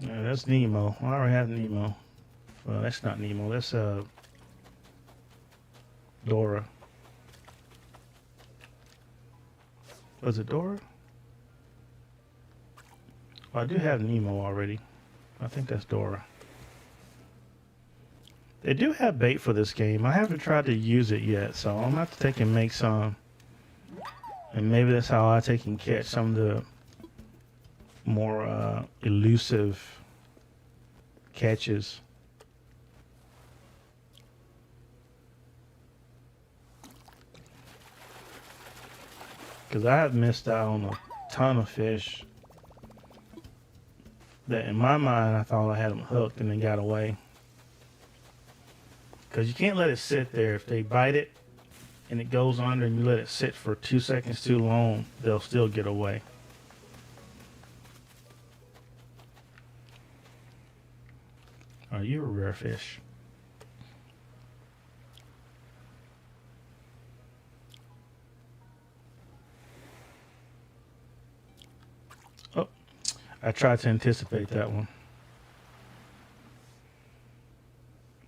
Yeah, that's Nemo. I already have Nemo. Well, that's not Nemo. That's Dora. Was it Dora? Well, I do have Nemo already. I think that's Dora. They do have bait for this game. I haven't tried to use it yet, so I'm gonna have to take and make some. And maybe that's how I take and catch some of the more elusive catches. Because I have missed out on a ton of fish that in my mind I thought I had them hooked and they got away. Because you can't let it sit there. If they bite it and it goes under and you let it sit for 2 seconds too long, they'll still get away. Are you a rare fish? Oh, I tried to anticipate that one.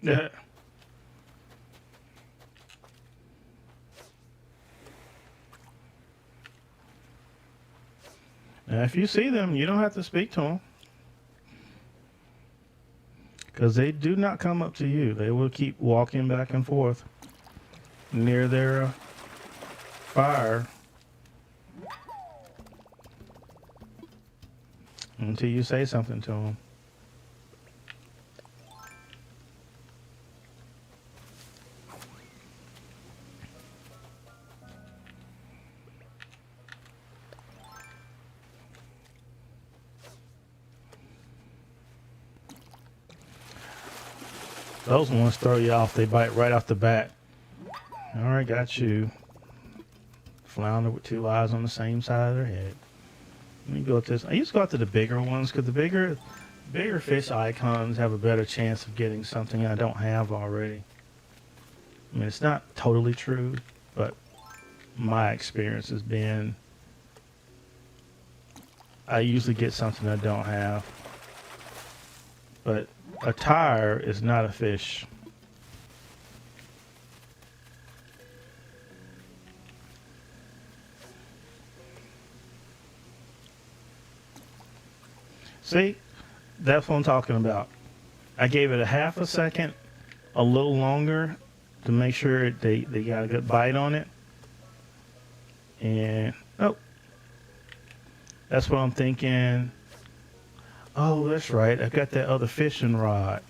Yeah. Now, if you see them, you don't have to speak to them. Because they do not come up to you. They will keep walking back and forth near their fire until you say something to them. Those ones throw you off. They bite right off the bat. All right, got you. Flounder with two eyes on the same side of their head. Let me go with this. I used to go after the bigger ones because the bigger fish icons have a better chance of getting something I don't have already. I mean, it's not totally true, but my experience has been I usually get something I don't have. But a tire is not a fish. See, that's what I'm talking about. I gave it a half a second, a little longer, to make sure they got a good bite on it. And, oh, that's what I'm thinking. Oh, that's right. I got that other fishing rod.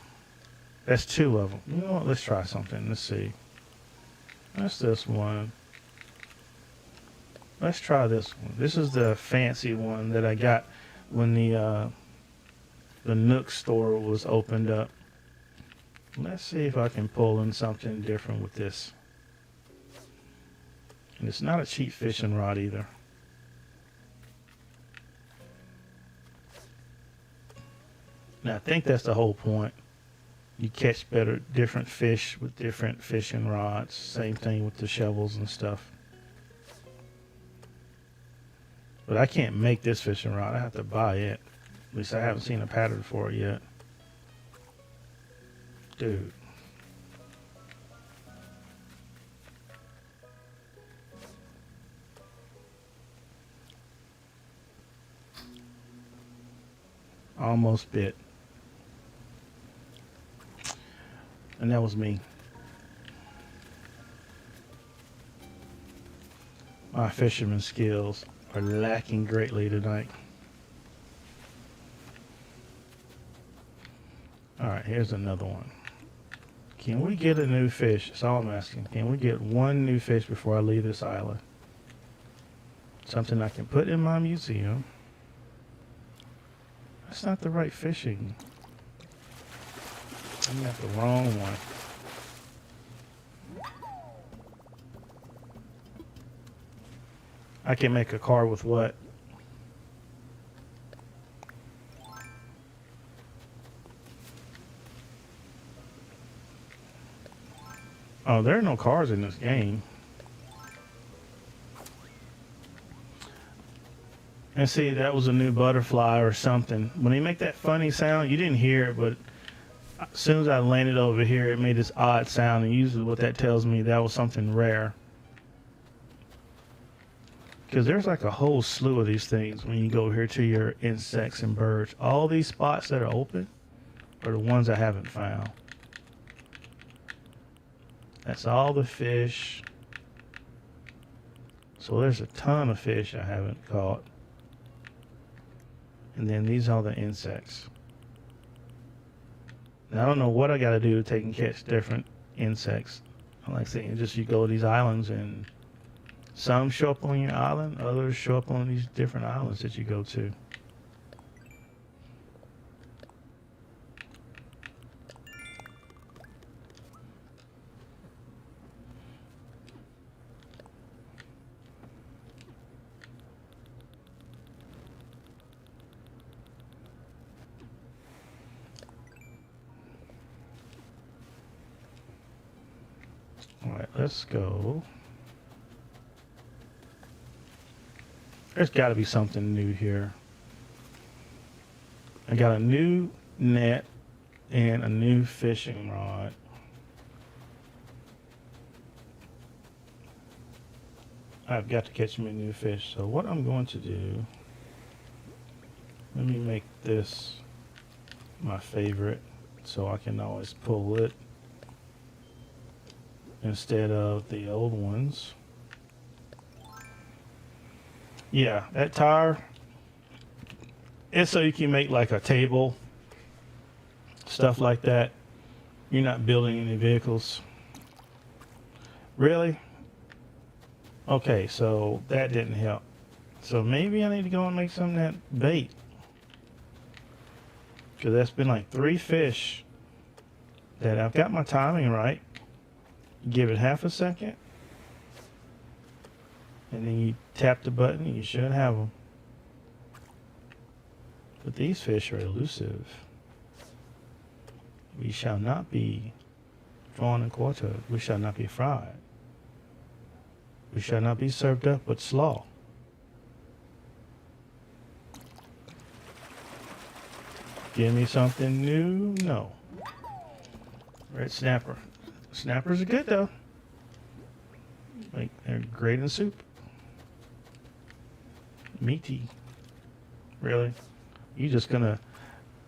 That's two of them. You know what? Let's try something. Let's see. That's this one. Let's try this one. This is the fancy one that I got when the Nook store was opened up. Let's see if I can pull in something different with this. And it's not a cheap fishing rod either. Now, I think that's the whole point. You catch better, different fish with different fishing rods. Same thing with the shovels and stuff. But I can't make this fishing rod. I have to buy it. At least I haven't seen a pattern for it yet. Dude. Almost bit. And that was me. My fisherman skills are lacking greatly tonight. Alright, here's another one. Can we get a new fish? That's all I'm asking. Can we get one new fish before I leave this island? Something I can put in my museum. That's not the right fishing. I got the wrong one. I can make a car with what? Oh, there are no cars in this game. And see, that was a new butterfly or something. When they make that funny sound, you didn't hear it, but as soon as I landed over here, it made this odd sound, and usually what that tells me, that was something rare. Because there's like a whole slew of these things when you go here to your insects and birds. All these spots that are open are the ones I haven't found. That's all the fish. So there's a ton of fish I haven't caught. And then these are the insects. Now, I don't know what I got to do to take and catch different insects. Like I say, just you go to these islands and some show up on your island, others show up on these different islands that you go to. All right, let's go. There's got to be something new here. I got a new net and a new fishing rod. I've got to catch me a new fish. So what I'm going to do, let me make this my favorite so I can always pull it instead of the old ones. Yeah, that tire, it's so you can make like a table, stuff like that. You're not building any vehicles. Really? Okay, so that didn't help. So maybe I need to go and make some of that bait. Because that's been like 3 fish that I've got my timing right. Give it half a second. And then you tap the button and you should have them. But these fish are elusive. We shall not be drawn and quartered. We shall not be fried. We shall not be served up with slaw. Give me something new? No. Red snapper. Snappers are good though. Like they're great in soup. Meaty. Really? You just gonna,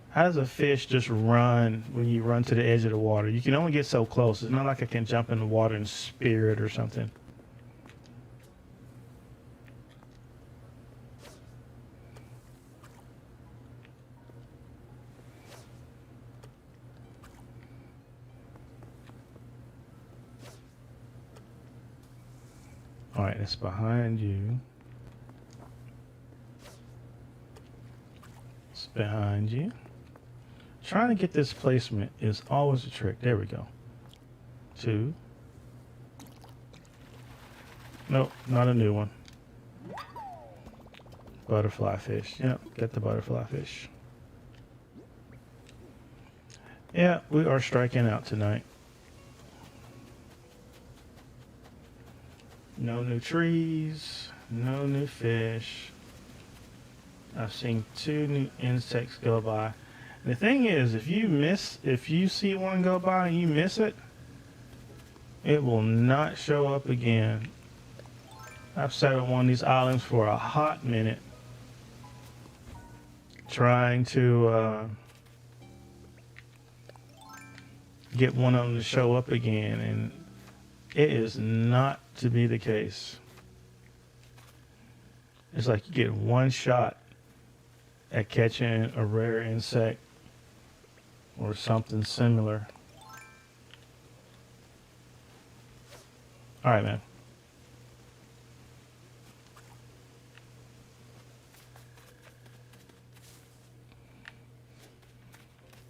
how does a fish just run when you run to the edge of the water? You can only get so close. It's not like I can jump in the water and spear it or something. All right, it's behind you. It's behind you. Trying to get this placement is always a trick. There we go. 2. Nope, not a new one. Butterfly fish. Yep, get the butterfly fish. Yeah, we are striking out tonight. No new trees, no new fish. I've seen 2 new insects go by. And the thing is, if you see one go by and you miss it, it will not show up again. I've sat on one of these islands for a hot minute trying to get one of them to show up again, and it is not to be the case. It's like you get one shot at catching a rare insect or something similar. All right, man.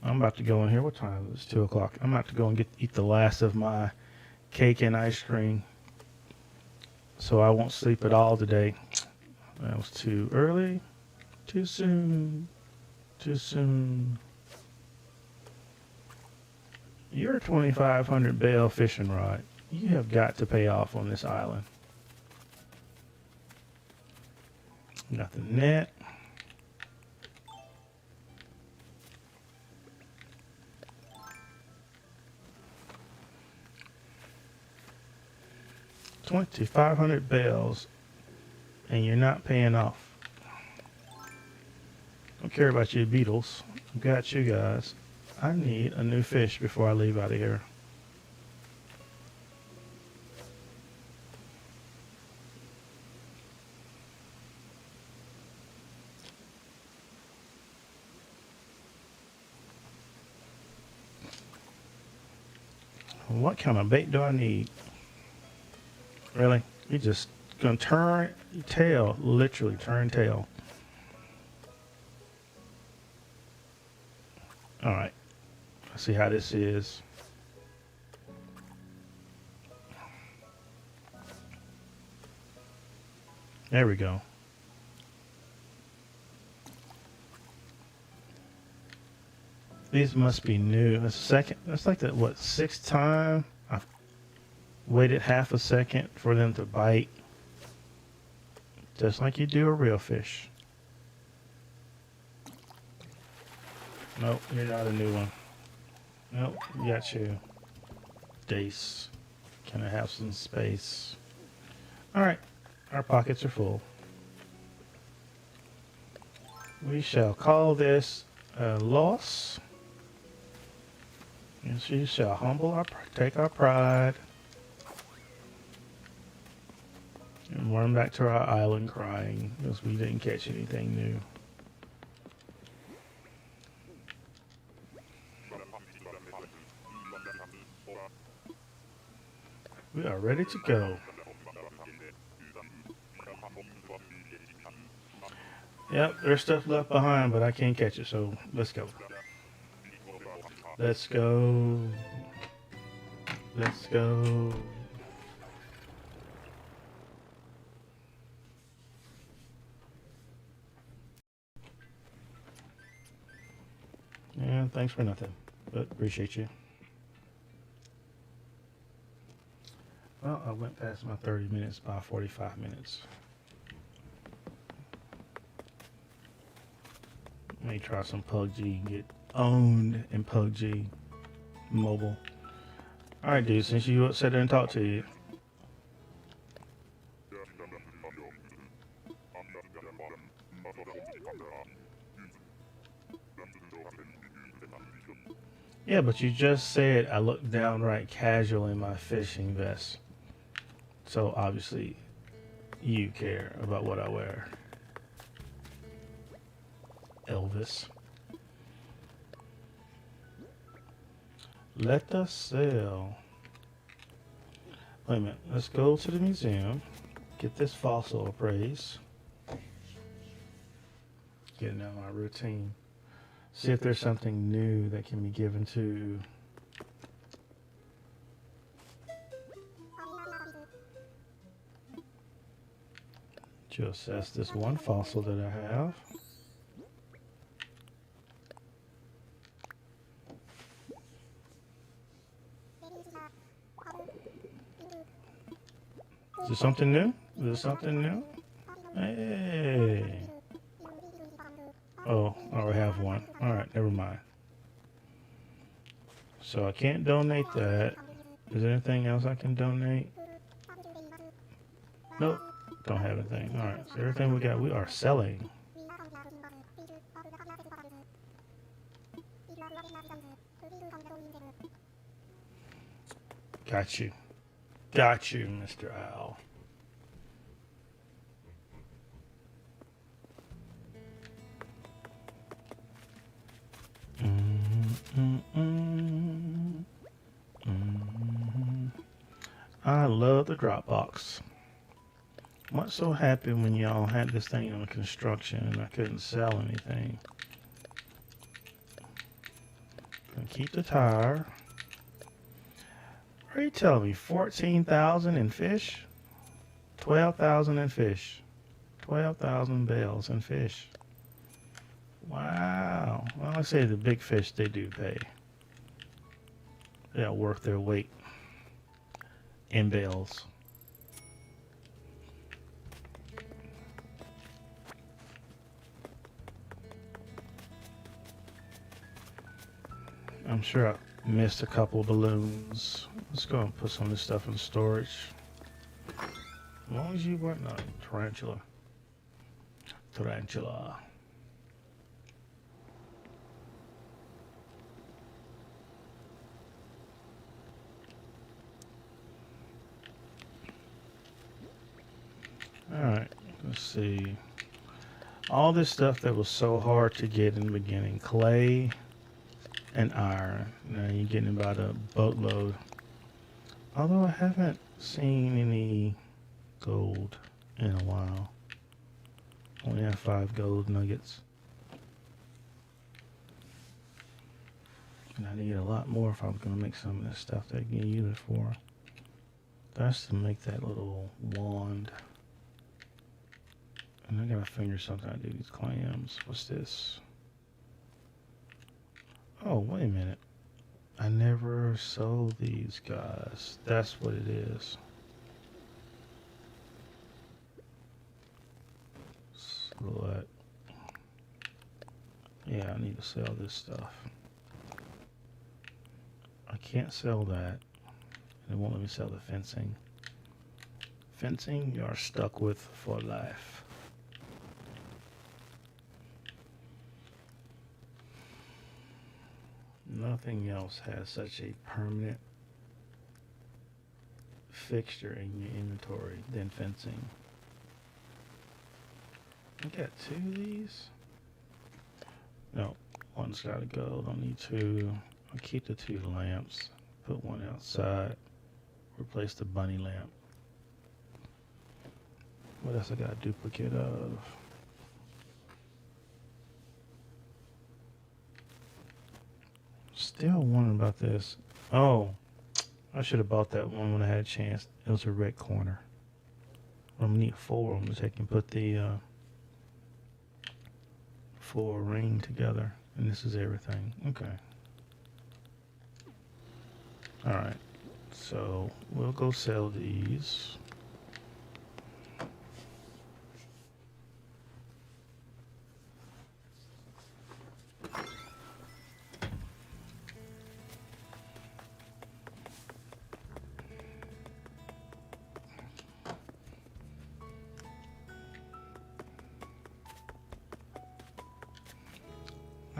I'm about to go in here. What time is it? It's 2 o'clock. I'm about to go and eat the last of my cake and ice cream, so I won't sleep at all today. That was too early, too soon, too soon. Your 2,500 bale fishing rod, you have got to pay off on this island. Got the net. $2,500 bales, and you're not paying off. Don't care about you beetles. I've got you guys. I need a new fish before I leave out of here. What kind of bait do I need? Really? You just gonna turn tail, literally turn tail. All right. Let's see how this is. There we go. These must be new. That's second. That's like the what, sixth time I've waited half a second for them to bite, just like you do a real fish. Nope, you're not a new one. Nope, got you. Dace. Can I have some space? All right, our pockets are full. We shall call this a loss. And she shall take our pride, and run back to our island crying because we didn't catch anything new. We are ready to go. Yep, there's stuff left behind, but I can't catch it, so let's go. Let's go. Let's go. Yeah, thanks for nothing, but appreciate you. Well, I went past my 30 minutes by 45 minutes. Let me try some PUBG and get owned in PUBG Mobile. Alright, dude, since you sat there and talked to you. Yeah, but you just said I look downright casual in my fishing vest. So obviously you care about what I wear. Elvis. Let us sell. Wait a minute. Let's go to the museum. Get this fossil appraised. Getting out my routine. See if there's something new that can be given to. To assess this one fossil that I have. Is there something new? Is there something new? Hey. Oh, I already have one. Alright, never mind. So I can't donate that. Is there anything else I can donate? Nope. Don't have anything. Alright, so everything we got, we are selling. Got you. Got you, Mr. Owl. I love the Dropbox. I'm not so happy when y'all had this thing on construction and I couldn't sell anything. Gonna keep the tire. What are you telling me? 14,000 in fish? 12,000 in fish. 12,000 bales in fish. Wow. Well, I say the big fish, they do pay. They'll worth their weight in bales. I'm sure I missed a couple balloons. Let's go and put some of this stuff in storage. As long as you weren't a tarantula. Tarantula. Alright, let's see. All this stuff that was so hard to get in the beginning. Clay and iron. Now you're getting about a boatload. Although I haven't seen any gold in a while. Only have 5 gold nuggets. And I need a lot more if I'm going to make some of this stuff that I can use it for. That's to make that little wand. And I gotta figure something out to do these clams. What's this? Oh, wait a minute. I never sold these guys. That's what it is. Select. Yeah, I need to sell this stuff. I can't sell that. And it won't let me sell the fencing. Fencing, you are stuck with for life. Nothing else has such a permanent fixture in your inventory than fencing. I got 2 of these. No, one's gotta go. Don't need 2. I'll keep the 2 lamps. Put one outside. Replace the bunny lamp. What else I got a duplicate of? Still wondering about this. Oh, I should have bought that one when I had a chance. It was a red corner. I'm gonna need 4 of them so I can put the full ring together. And this is everything. Okay. Alright. So we'll go sell these.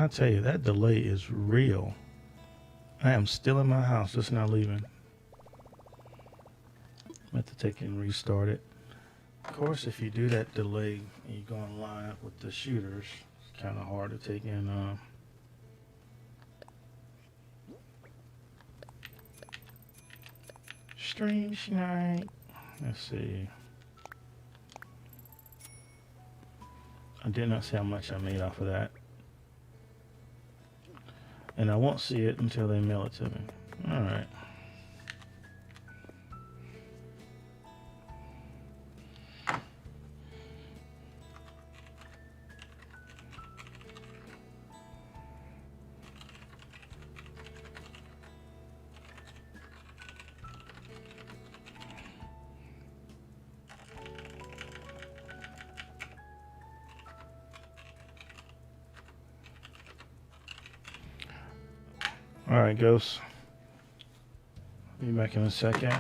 I tell you, that delay is real. I am still in my house, just not leaving. I have to take it and restart it. Of course, if you do that delay and you go in line up with the shooters, it's kind of hard to take in. Strange night. Let's see. I did not see how much I made off of that. And I won't see it until they mail it to me. Alright. Alright, Ghost. Be back in a second.